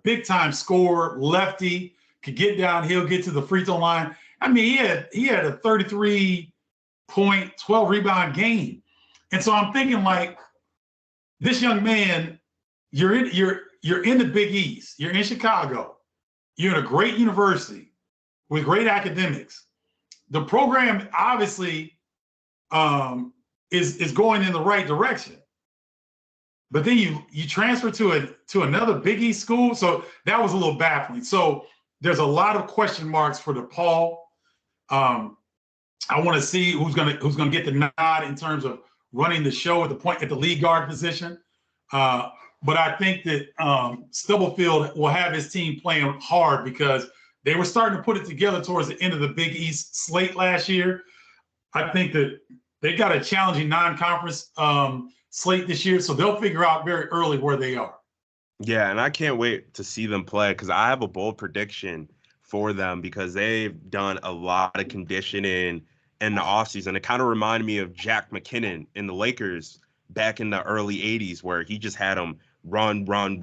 big time scorer, lefty, could get downhill, get to the free throw line. I mean, he had a 33-point, 12 rebound game. And so I'm thinking, like, this young man, you're in the Big East, you're in Chicago, you're in a great university with great academics. The program obviously is going in the right direction. But then you transfer to another Big East school, so that was a little baffling. So there's a lot of question marks for DePaul. I want to see who's gonna get the nod in terms of running the show at the lead guard position. But I think that Stubblefield will have his team playing hard because they were starting to put it together towards the end of the Big East slate last year. I think that they got a challenging non-conference slate this year, so they'll figure out very early where they are. Yeah, and I can't wait to see them play because I have a bold prediction for them because they've done a lot of conditioning in the offseason. It kind of reminded me of Jack McKinnon in the Lakers back in the early 80s where he just had them run. And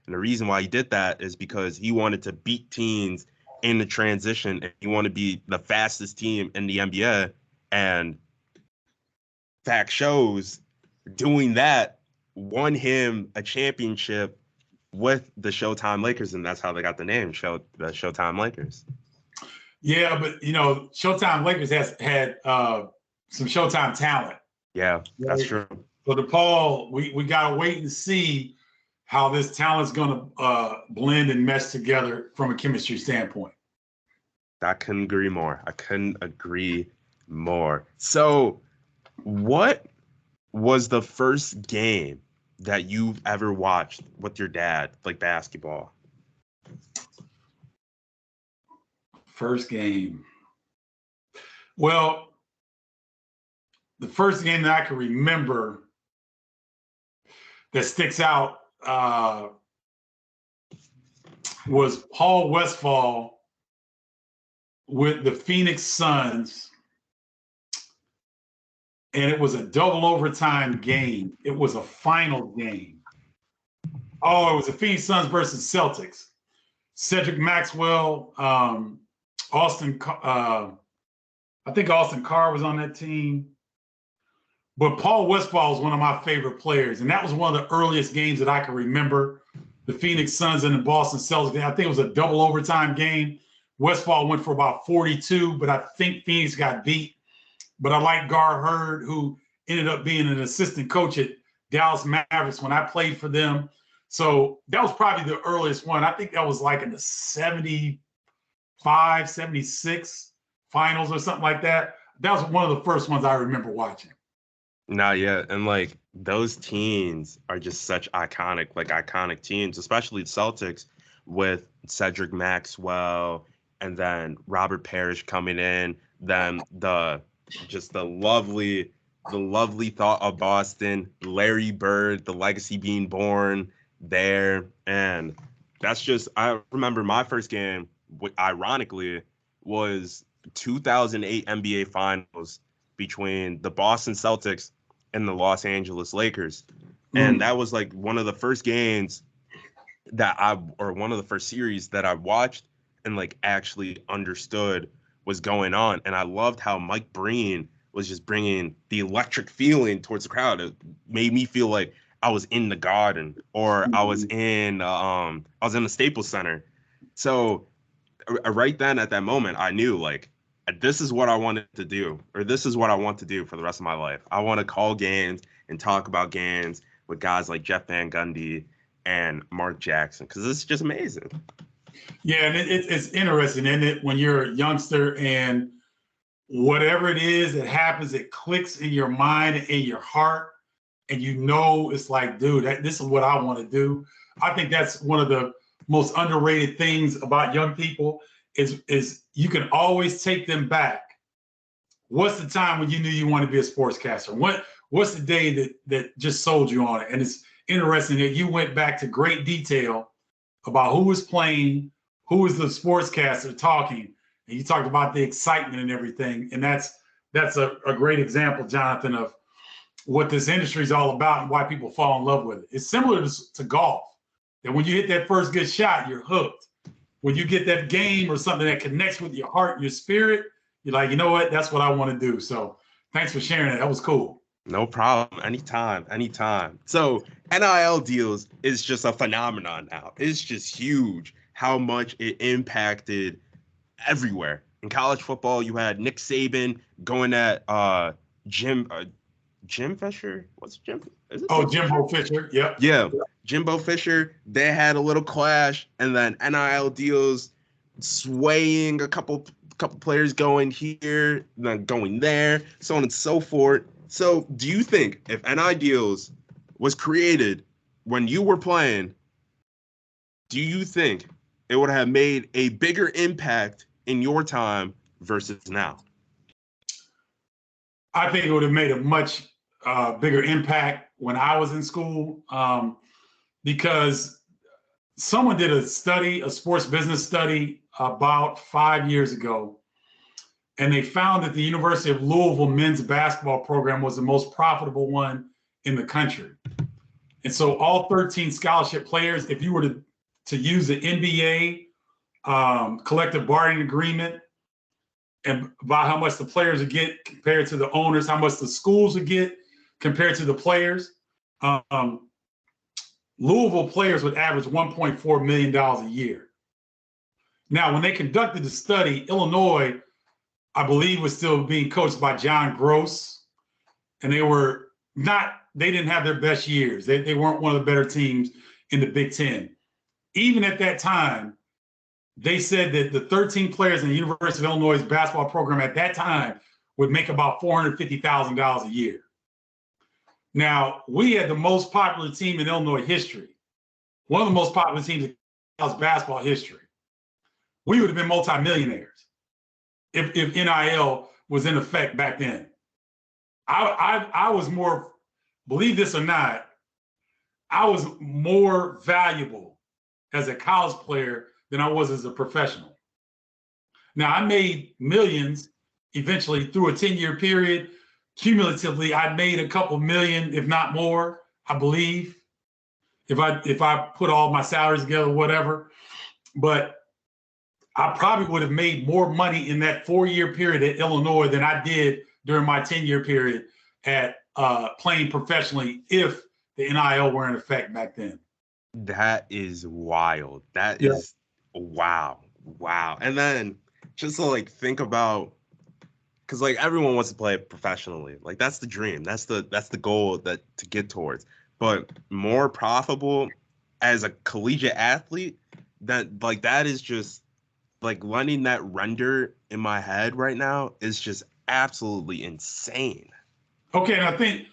the reason why he did that is because he wanted to beat teams in the transition and he wanted to be the fastest team in the NBA. And fact shows doing that won him a championship with the Showtime Lakers, and that's how they got the name, the Showtime Lakers. Yeah, but Showtime Lakers has had some Showtime talent. Yeah, that's true. So DePaul, we gotta wait and see how this talent's gonna blend and mesh together from a chemistry standpoint. I couldn't agree more. So, what was the first game that you've ever watched with your dad, like basketball? First game. Well, the first game that I can remember that sticks out was Paul Westphal with the Phoenix Suns. And it was a double overtime game. It was a final game. Oh, it was the Phoenix Suns versus Celtics. Cedric Maxwell, I think Austin Carr was on that team. But Paul Westphal is one of my favorite players. And that was one of the earliest games that I can remember. The Phoenix Suns and the Boston Celtics. I think it was a double overtime game. Westphal went for about 42, but I think Phoenix got beat. but I like Gar Hurd, who ended up being an assistant coach at Dallas Mavericks when I played for them. So that was probably the earliest one. I think that was like in the 75, 76 finals or something like that. That was one of the first ones I remember watching. Not yet. And like those teams are just such iconic teams, especially the Celtics with Cedric Maxwell and then Robert Parrish coming in, then the lovely thought of Boston, Larry Bird, the legacy being born there. And that's just, I remember my first game, ironically, was 2008 NBA Finals between the Boston Celtics and the Los Angeles Lakers. And that was like one of the first games one of the first series that I watched and like actually understood was going on. And I loved how Mike Breen was just bringing the electric feeling towards the crowd. It made me feel like I was in the Garden or I was in the Staples Center. So right then at that moment, I knew like, this is what I wanted to do, or this is what I want to do for the rest of my life. I want to call games and talk about games with guys like Jeff Van Gundy and Mark Jackson, because it's just amazing. Yeah, and it's interesting, isn't it? When you're a youngster and whatever it is that happens, it clicks in your mind and in your heart, and you know it's like, dude, this is what I want to do. I think that's one of the most underrated things about young people is you can always take them back. What's the time when you knew you wanted to be a sportscaster? What's the day that just sold you on it? And it's interesting that you went back to great detail about who was playing, who was the sportscaster talking, and you talked about the excitement and everything. And that's a great example, Jonathan, of what this industry is all about and why people fall in love with it. It's similar to golf, that when you hit that first good shot, you're hooked. When you get that game or something that connects with your heart and your spirit, you're like, you know what? That's what I want to do. So thanks for sharing that. That was cool. No problem. Anytime. So NIL deals is just a phenomenon now. It's just huge how much it impacted everywhere. In college football, you had Nick Saban going at Jim Fisher. What's Jim? Jimbo Fisher. Yep. Yeah. Jimbo Fisher. They had a little clash, and then NIL deals swaying a couple players going here, then going there, so on and so forth. So do you think if NIL deals was created when you were playing, do you think it would have made a bigger impact in your time versus now? I think it would have made a much bigger impact when I was in school, because someone did a sports business study about 5 years ago, and they found that the University of Louisville men's basketball program was the most profitable one in the country. And so all 13 scholarship players, if you were to use the NBA collective bargaining agreement and about how much the players would get compared to the owners, how much the schools would get compared to the players, Louisville players would average $1.4 million a year. Now, when they conducted the study, Illinois, I believe, was still being coached by John Gross, and they didn't have their best years. They weren't one of the better teams in the Big Ten. Even at that time, they said that the 13 players in the University of Illinois basketball program at that time would make about $450,000 a year. Now, we had the most popular team in Illinois history, one of the most popular teams in college basketball history. We would have been multimillionaires if NIL was in effect back then. I was more, believe this or not, I was more valuable as a college player than I was as a professional. Now, I made millions eventually through a 10-year period. Cumulatively, I made a couple million, if not more, I believe, if I put all my salaries together, whatever. But I probably would have made more money in that 4-year period at Illinois than I did during my 10-year period at playing professionally if the NIL were in effect back then. That is wild. That is wow. And then just to like think about because like everyone wants to play professionally. Like that's the dream. That's the goal that to get towards. But more profitable as a collegiate athlete, that is just like letting that render in my head right now is just absolutely insane. Okay, and I think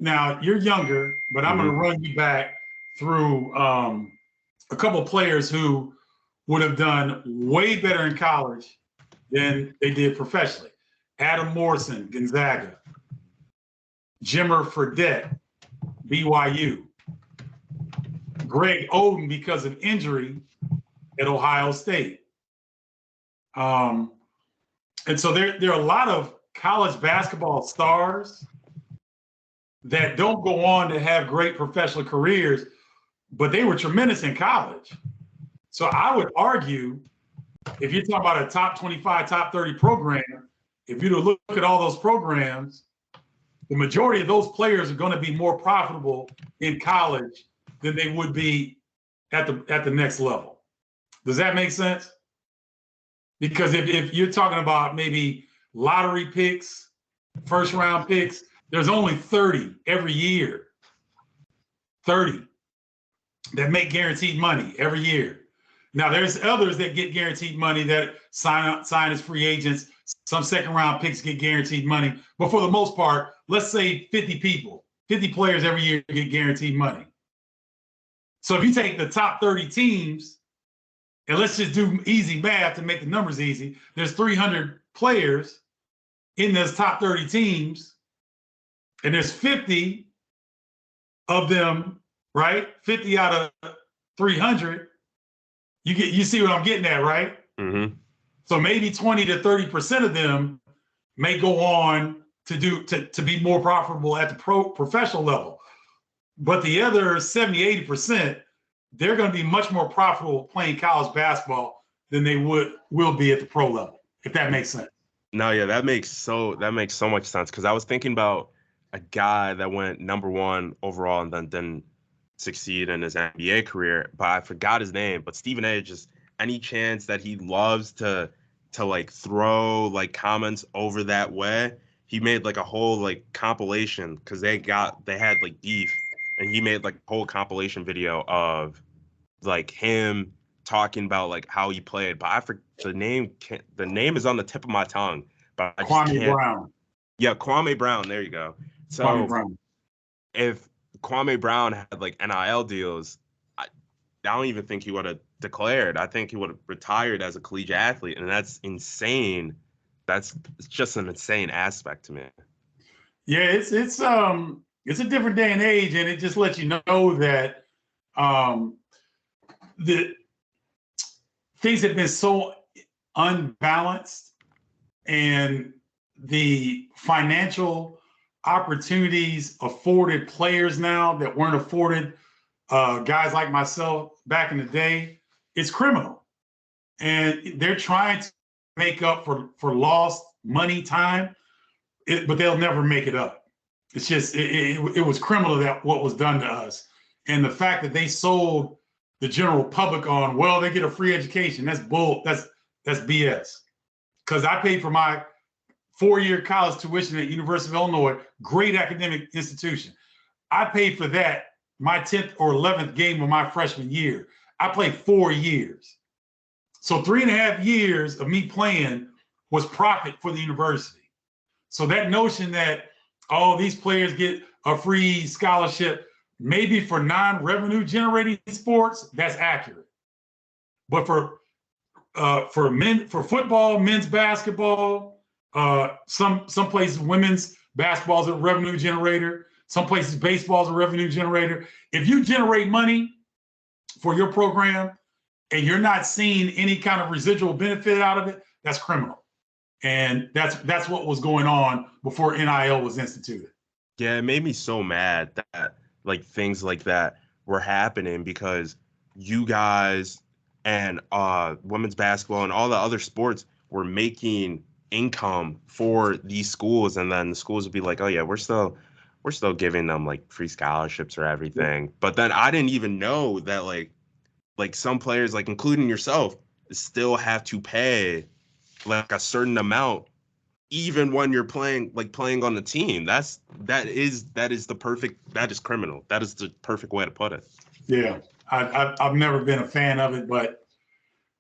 now you're younger, but I'm going to run you back through a couple of players who would have done way better in college than they did professionally. Adam Morrison, Gonzaga. Jimmer Fredette, BYU. Greg Oden, because of injury, at Ohio State. And so there are a lot of college basketball stars that don't go on to have great professional careers, but they were tremendous in college. So I would argue, if you're talking about a top 25, top 30 program, if you look at all those programs, the majority of those players are going to be more profitable in college than they would be at the next level. Does that make sense? Because if you're talking about maybe lottery picks, first round picks, there's only 30 every year. 30 that make guaranteed money every year. Now there's others that get guaranteed money that sign as free agents. Some second round picks get guaranteed money. But for the most part, let's say 50 players every year get guaranteed money. So if you take the top 30 teams, and let's just do easy math to make the numbers easy, there's 300 players in those top 30 teams, and there's 50 of them, right? 50 out of 300. You see what I'm getting at, right? Mm-hmm. So maybe 20 to 30% of them may go on to be more profitable at the professional level. But the other 70, 80%, they're going to be much more profitable playing college basketball than they will be at the pro level, if that makes sense. No, yeah, that makes so much sense, because I was thinking about a guy that went number 1 overall and then didn't succeed in his NBA career, but I forgot his name. But Stephen A, just any chance that he loves to like throw like comments over that way, he made like a whole like compilation, because they had like beef, and he made like a whole compilation video of like him talking about like how he played. But I forget the name. The name is on the tip of my tongue, but I just Kwame can't. Brown. Yeah, Kwame Brown. There you go. So Kwame Brown. If Kwame Brown had like NIL deals, I don't even think he would have declared. I think he would have retired as a collegiate athlete, and that's insane. It's just an insane aspect to me. Yeah, it's a different day and age, and it just lets you know that the things have been so unbalanced, and the financial opportunities afforded players now that weren't afforded guys like myself back in the day, it's criminal. And they're trying to make up for lost money, time, but they'll never make it up. It's just, it was criminal that what was done to us. And the fact that they sold the general public on, well, they get a free education, that's BS. Because I paid for my 4-year college tuition at University of Illinois, great academic institution. I paid for that my 10th or 11th game of my freshman year. I played 4 years. So 3.5 years of me playing was profit for the university. So that notion that, oh, these players get a free scholarship, maybe for non-revenue generating sports, that's accurate. But for football, men's basketball, some places women's basketball is a revenue generator. Some places baseball is a revenue generator. If you generate money for your program and you're not seeing any kind of residual benefit out of it, that's criminal. And that's what was going on before NIL was instituted. Yeah, it made me so mad that like things like that were happening, because you guys and women's basketball and all the other sports were making income for these schools, and then the schools would be like, oh yeah, we're still giving them like free scholarships or everything. But then I didn't even know that like some players, like including yourself, still have to pay like a certain amount even when you're playing on the team. That is criminal. That is the perfect way to put it. Yeah, I've never been a fan of it, but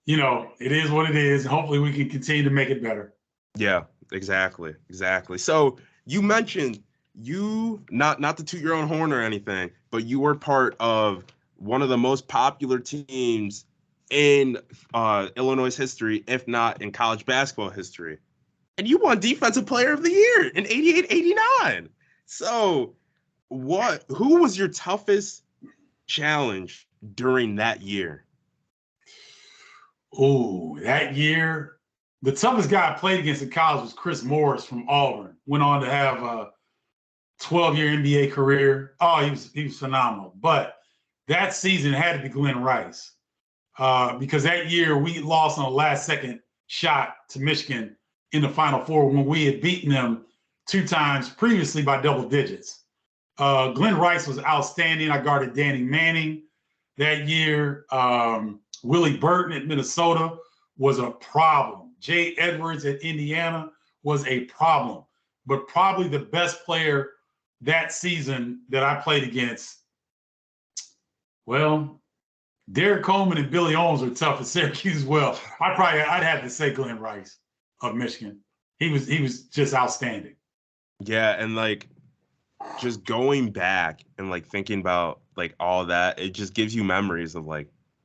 it is what it is. Hopefully, we can continue to make it better. Yeah, exactly. So you mentioned not to toot your own horn or anything, but you were part of one of the most popular teams in Illinois history, if not in college basketball history. And you won Defensive Player of the Year in 88-89. So who was your toughest challenge during that year? Oh, that year, the toughest guy I played against in college was Chris Morris from Auburn. Went on to have a 12-year NBA career. Oh, he was phenomenal. But that season had to be Glenn Rice because that year we lost on a last-second shot to Michigan in the Final Four when we had beaten them 2 times previously by double digits. Glenn Rice was outstanding. I guarded Danny Manning that year. Willie Burton at Minnesota was a problem. Jay Edwards at Indiana was a problem. But probably the best player that season that I played against, well, Derek Coleman and Billy Owens were tough at Syracuse as well. I'd have to say Glenn Rice of Michigan. He was just outstanding. Yeah, and just going back and thinking about all that, it just gives you memories of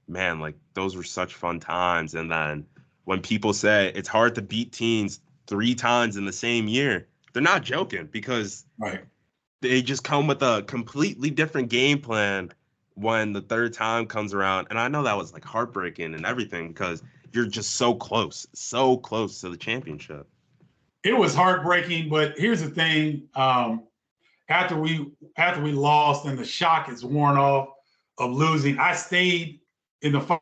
man, those were such fun times. And then when people say it's hard to beat teams 3 times in the same year, they're not joking, because they just come with a completely different game plan when the 3rd time comes around. And I know that was heartbreaking and everything, because you're just so close to the championship. It was heartbreaking, but here's the thing. After we lost and the shock is worn off of losing, I stayed in the Final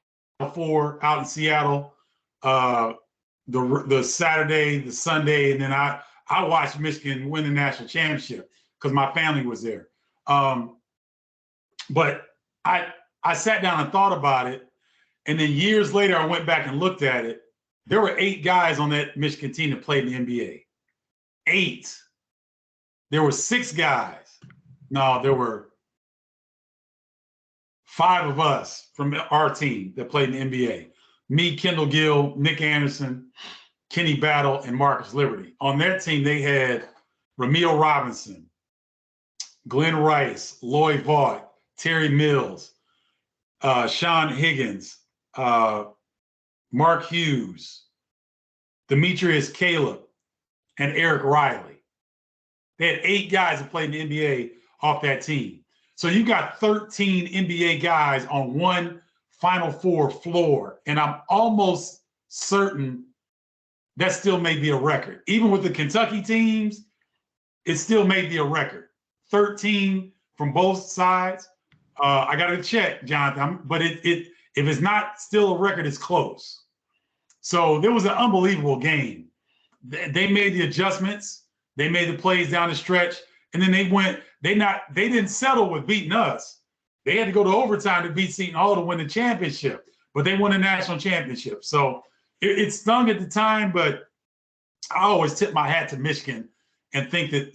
Four out in Seattle the Saturday, the Sunday, and then I watched Michigan win the national championship because my family was there. But I sat down and thought about it, and then years later I went back and looked at it. There were 8 guys on that Michigan team that played in the NBA. 8. There were 6 guys. No, there were 5 of us from our team that played in the NBA. Me, Kendall Gill, Nick Anderson, Kenny Battle, and Marcus Liberty. On their team, they had Ramil Robinson, Glenn Rice, Lloyd Vaught, Terry Mills, Sean Higgins, Mark Hughes, Demetrius Caleb, and Eric Riley. They had 8 guys that played in the NBA off that team. So you got 13 NBA guys on one Final Four floor. And I'm almost certain that still may be a record. Even with the Kentucky teams, it still may be a record. 13 from both sides. I got to check, Jonathan, but if it's not still a record, it's close. So there was an unbelievable game. They made the adjustments. They made the plays down the stretch, and then they didn't settle with beating us. They had to go to overtime to beat Seton Hall to win the championship, but they won the national championship. So it stung at the time, but I always tip my hat to Michigan and think that,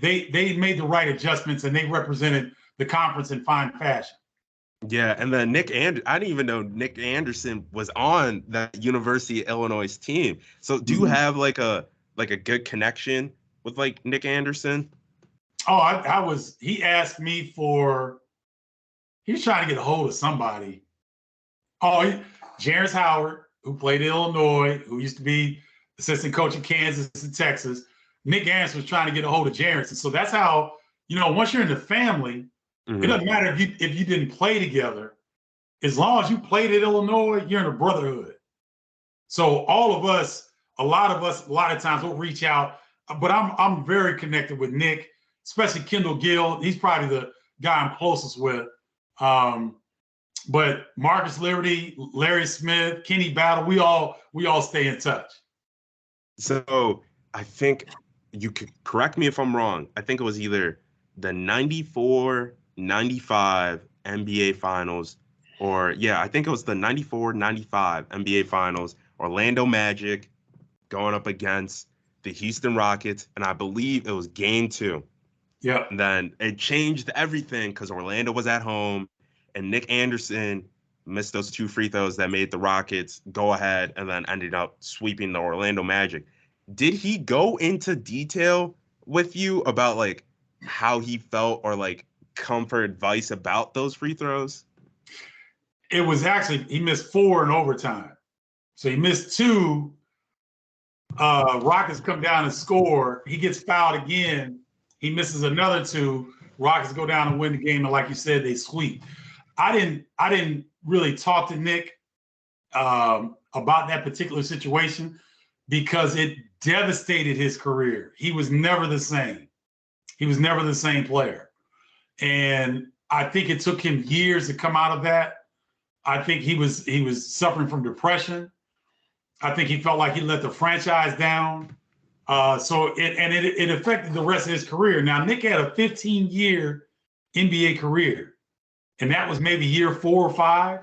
they made the right adjustments and they represented the conference in fine fashion. Yeah, and then I didn't even know Nick Anderson was on that University of Illinois team. So do you have a good connection with Nick Anderson? Oh, he asked me he was trying to get a hold of somebody. Oh, Jarris Howard, who played at Illinois, who used to be assistant coach in Kansas and Texas. Nick Anderson was trying to get a hold of Jarris. And so that's how, once you're in the family, it doesn't matter if you didn't play together. As long as you played at Illinois, you're in a brotherhood. So all of us, a lot of times will reach out, but I'm very connected with Nick, especially Kendall Gill. He's probably the guy I'm closest with. But Marcus Liberty, Larry Smith, Kenny Battle, we all stay in touch. So I think you could correct me if I'm wrong. I think it was either the 94-95 NBA Finals, or I think it was the 94-95 NBA Finals. Orlando Magic going up against the Houston Rockets, and I believe it was game 2. Yeah. And then it changed everything because Orlando was at home, and Nick Anderson missed those 2 free throws that made the Rockets go ahead and then ended up sweeping the Orlando Magic. Did he go into detail with you about like how he felt or like comfort advice about those free throws? It was actually, he missed 4 in overtime. So he missed 2. Rockets come down and score. He gets fouled again. He misses another 2. Rockets go down and win the game. And like you said, they sweep. I didn't really talk to Nick about that particular situation because it devastated his career. He was never the same. He was never the same player. And I think it took him years to come out of that. I think he was suffering from depression. I think he felt like he let the franchise down. So it affected the rest of his career. Now, Nick had a 15-year NBA career, and that was maybe year 4 or 5.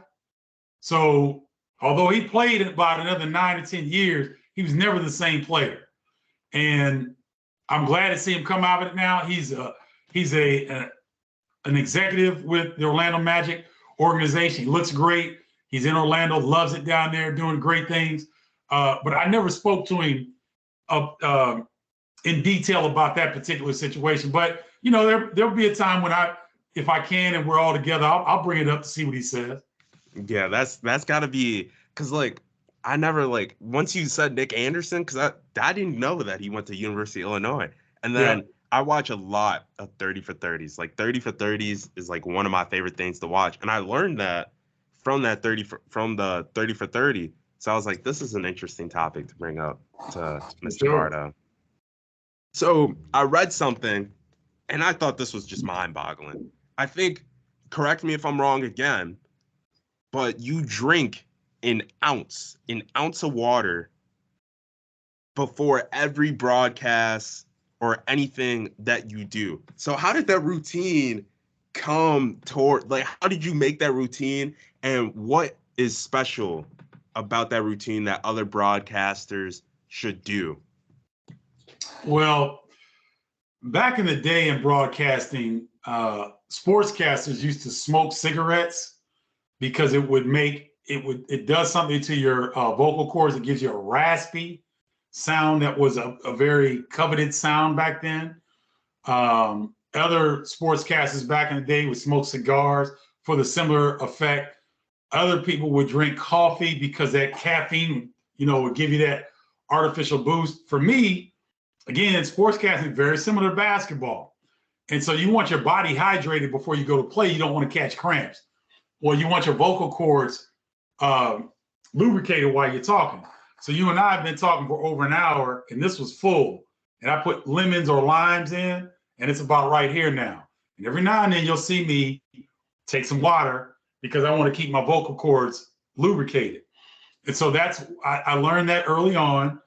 So although he played about another 9 to 10 years, he was never the same player. And I'm glad to see him come out of it now. He's an executive with the Orlando Magic organization. He looks great. He's in Orlando, loves it down there, doing great things. But I never spoke to him in detail about that particular situation. But you know, there'll be a time when if I can and we're all together, I'll bring it up to see what he says. Yeah, that's got to be because like I never like once you said Nick Anderson because I didn't know that he went to University of Illinois, and then I watch a lot of 30 for 30s. Like 30 for 30s is like one of my favorite things to watch, and I learned that from the 30 for 30. So I was like, this is an interesting topic to bring up to Mr. Bardo. So I read something, and I thought this was just mind-boggling. I think, correct me if I'm wrong again, but you drink an ounce of water before every broadcast or anything that you do. So how did that routine come toward, like, how did you make that routine, and what is special about that routine that other broadcasters should do? Well, back in the day in broadcasting, sportscasters used to smoke cigarettes because it does something to your vocal cords. It gives you a raspy sound that was a very coveted sound back then. Other sportscasters back in the day would smoke cigars for the similar effect. Other people would drink coffee because that caffeine, would give you that artificial boost. For me, again, sportscasting is very similar to basketball. And so you want your body hydrated before you go to play. You don't want to catch cramps. Well, you want your vocal cords lubricated while you're talking. So you and I have been talking for over an hour, and this was full. And I put lemons or limes in, and it's about right here now. And every now and then you'll see me take some water because I want to keep my vocal cords lubricated. And so I learned that early on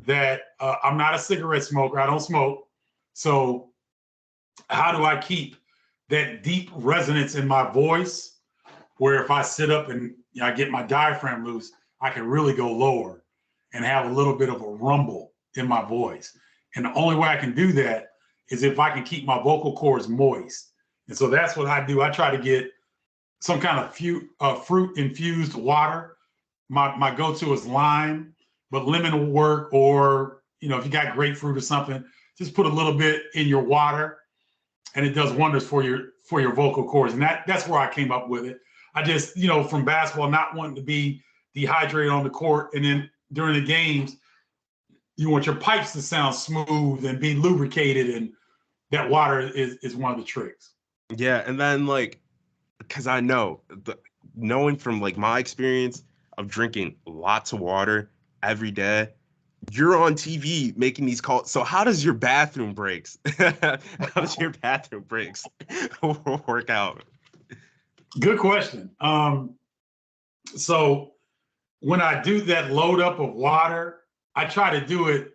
that I'm not a cigarette smoker. I don't smoke. So how do I keep that deep resonance in my voice where if I sit up and I get my diaphragm loose, I can really go lower and have a little bit of a rumble in my voice. And the only way I can do that is if I can keep my vocal cords moist. And so that's what I do. I try to get some kind of fruit infused water. My go-to is lime, but lemon will work. Or, if you got grapefruit or something, just put a little bit in your water and it does wonders for your vocal cords. And that's where I came up with it. I just, from basketball, not wanting to be dehydrated on the court. And then during the games, you want your pipes to sound smooth and be lubricated. And that water is one of the tricks. Yeah. And then because I know, knowing from my experience of drinking lots of water every day, you're on TV making these calls. So how does your bathroom breaks? Work out? Good question. So when I do that load up of water, I try to do it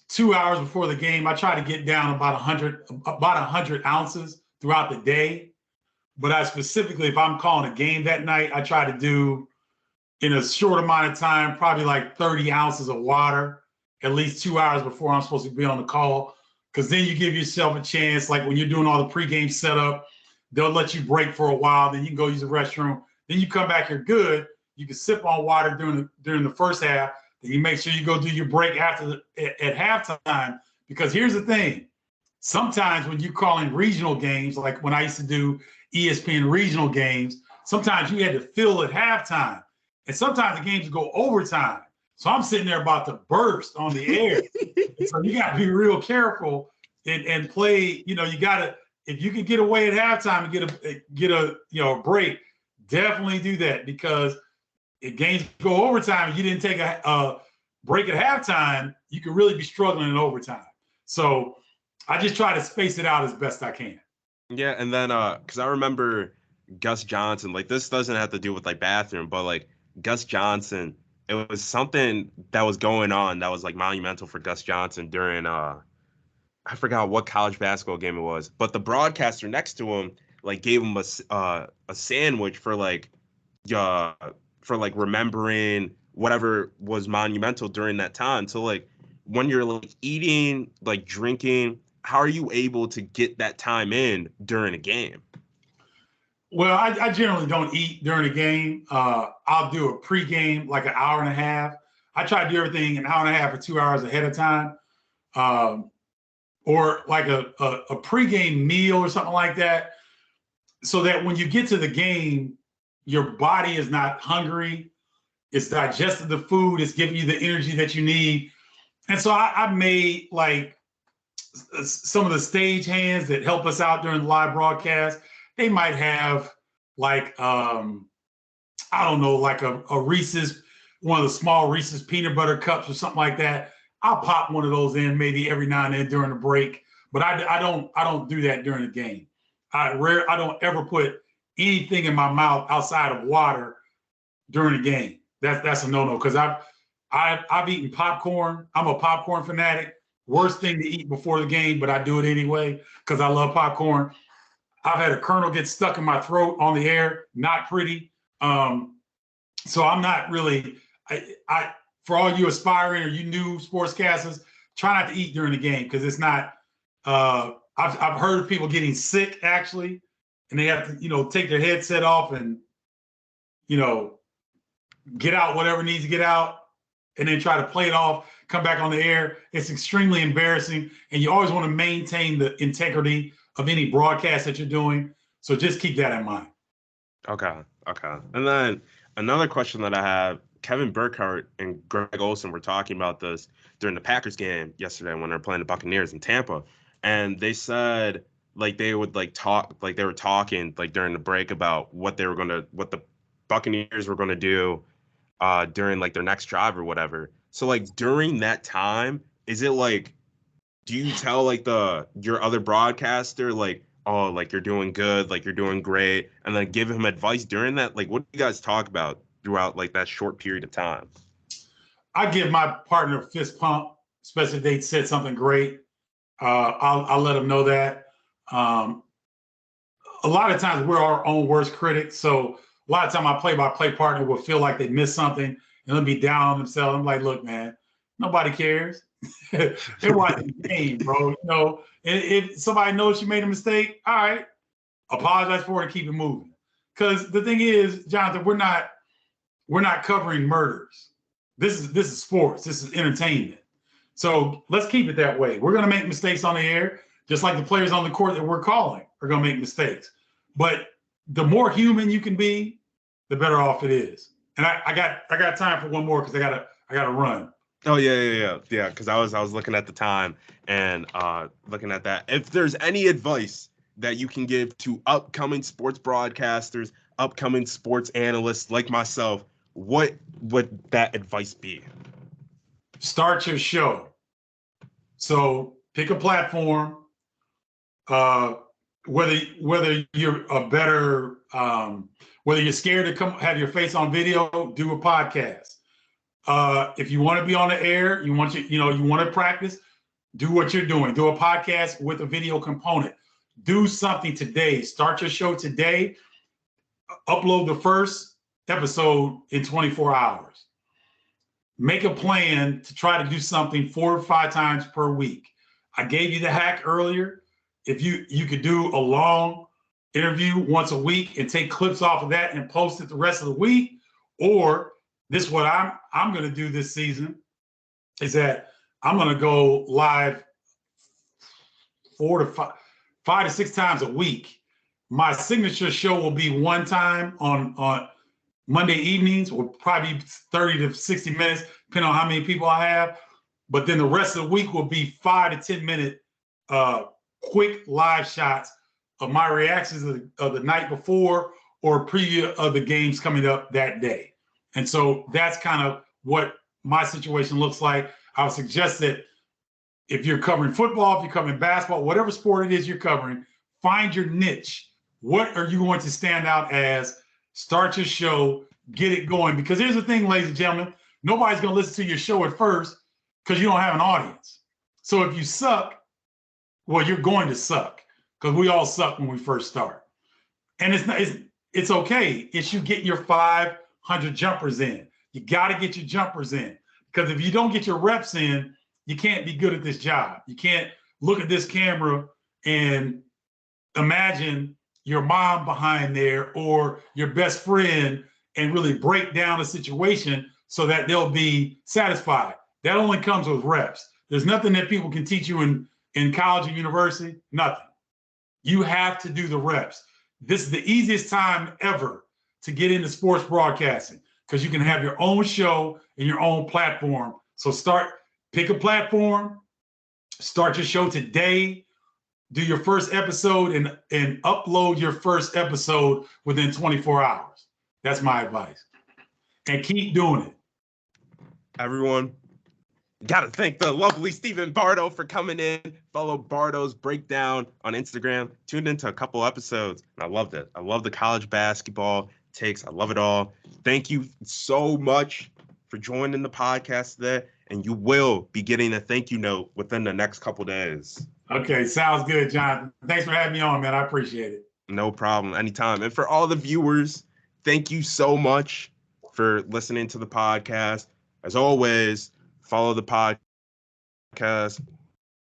2 hours before the game. I try to get down about 100 ounces throughout the day. But I specifically, if I'm calling a game that night, I try to do in a short amount of time, probably 30 ounces of water. at least 2 hours before I'm supposed to be on the call, because then you give yourself a chance. Like when you're doing all the pregame setup, they'll let you break for a while. Then you can go use the restroom. Then you come back, you're good. You can sip on water during the first half. Then you make sure you go do your break at halftime. Because here's the thing. Sometimes when you're calling regional games, like when I used to do ESPN regional games, sometimes you had to fill at halftime. And sometimes the games go overtime. So I'm sitting there about to burst on the air. So you got to be real careful and play. You got to, if you can get away at halftime and get a break, definitely do that, because if games go overtime and you didn't take a break at halftime, you could really be struggling in overtime. So I just try to space it out as best I can. Yeah, and then because I remember Gus Johnson, like this doesn't have to do with like bathroom, but like Gus Johnson, it was something that was going on that was like monumental for Gus Johnson during I forgot what college basketball game it was, but the broadcaster next to him like gave him a sandwich for like remembering whatever was monumental during that time. So like when you're like eating, like drinking, how are you able to get that time in during a game? Well, I generally don't eat during a game. I'll do a pregame, like an hour and a half. I try to do everything an hour and a half or 2 hours ahead of time. Or like a pregame meal or something like that, so that when you get to the game, your body is not hungry. It's digested the food. It's giving you the energy that you need. And so I made like some of the stage hands that help us out during the live broadcast. They might have like, I don't know, like a Reese's, one of the small Reese's peanut butter cups or something like that. I'll pop one of those in maybe every now and then during the break, but I don't do that during the game. I don't ever put anything in my mouth outside of water during the game. That's a no-no, because I've eaten popcorn. I'm a popcorn fanatic. Worst thing to eat before the game, but I do it anyway because I love popcorn. I've had a kernel get stuck in my throat on the air. Not pretty. So I'm not really. I for all you aspiring or you new sportscasters, try not to eat during the game, because it's not. I've heard of people getting sick actually, and they have to take their headset off and get out whatever needs to get out, and then try to play it off, come back on the air. It's extremely embarrassing, and you always want to maintain the integrity of any broadcast that you're doing. So just keep that in mind. Okay. And then another question that I have, Kevin Burkhardt and Greg Olson were talking about this during the Packers game yesterday when they were playing the Buccaneers in Tampa. And they said like they would like talk, like they were talking like during the break about what the Buccaneers were gonna do during like their next drive or whatever. So like during that time, is it like, do you tell like your other broadcaster like, oh, like you're doing good, like you're doing great, and then give him advice during that? Like what do you guys talk about throughout like that short period of time? I give my partner a fist pump, especially if they said something great. I'll let them know that. A lot of times we're our own worst critics, so a lot of time my play-by-play partner will feel like they missed something and they'll be down on themselves. I'm like, look, man, nobody cares. They're watching the game, bro. If somebody knows you made a mistake, all right, apologize for it and keep it moving. Because the thing is, Jonathan, we're not covering murders. This is sports. This is entertainment. So let's keep it that way. We're going to make mistakes on the air, just like the players on the court that we're calling are going to make mistakes. But the more human you can be, the better off it is. And I got time for one more because I gotta run. Oh yeah. Because I was looking at the time and looking at that. If there's any advice that you can give to upcoming sports broadcasters, upcoming sports analysts like myself, what would that advice be? Start your show. So pick a platform. Whether you're a better, whether you're scared to come have your face on video, do a podcast. If you want to be on the air, you want to practice, do what you're doing. Do a podcast with a video component. Do something today. Start your show today. Upload the first episode in 24 hours. make a plan to try to do something 4 or 5 times per week. I gave you the hack earlier. If you could do a long interview once a week and take clips off of that and post it the rest of the week, or this is what I'm going to do this season, is that I'm going to go live 5 to 6 times a week. My signature show will be one time on Monday evenings, or probably 30 to 60 minutes, depending on how many people I have. But then the rest of the week will be 5 to 10 minute quick live shots of my reactions of the night before or a preview of the games coming up that day. And so that's kind of what my situation looks like. I would suggest that if you're covering football, if you're covering basketball, whatever sport it is you're covering, find your niche. What are you going to stand out as? Start your show, get it going. Because here's the thing, ladies and gentlemen, nobody's going to listen to your show at first because you don't have an audience. So if you suck, well, you're going to suck, because we all suck when we first start. And it's okay. It's you getting your 500 jumpers in. You got to get your jumpers in, because if you don't get your reps in, you can't be good at this job. You can't look at this camera and imagine your mom behind there or your best friend and really break down a situation so that they'll be satisfied. That only comes with reps. There's nothing that people can teach you in college or university, nothing. You have to do the reps. This is the easiest time ever to get into sports broadcasting, because you can have your own show and your own platform. So pick a platform, start your show today, do your first episode and upload your first episode within 24 hours. That's my advice. And keep doing it. Everyone, got to thank the lovely Stephen Bardo for coming in. Follow Bardo's Breakdown on Instagram. Tuned into a couple episodes, and I loved it. I love the college basketball takes. I love it all. Thank you so much for joining the podcast today, and you will be getting a thank you note within the next couple days. Okay, sounds good, Jonathan. Thanks for having me on, man. I appreciate it. No problem. Anytime. And for all the viewers, thank you so much for listening to the podcast. As always, follow the podcast.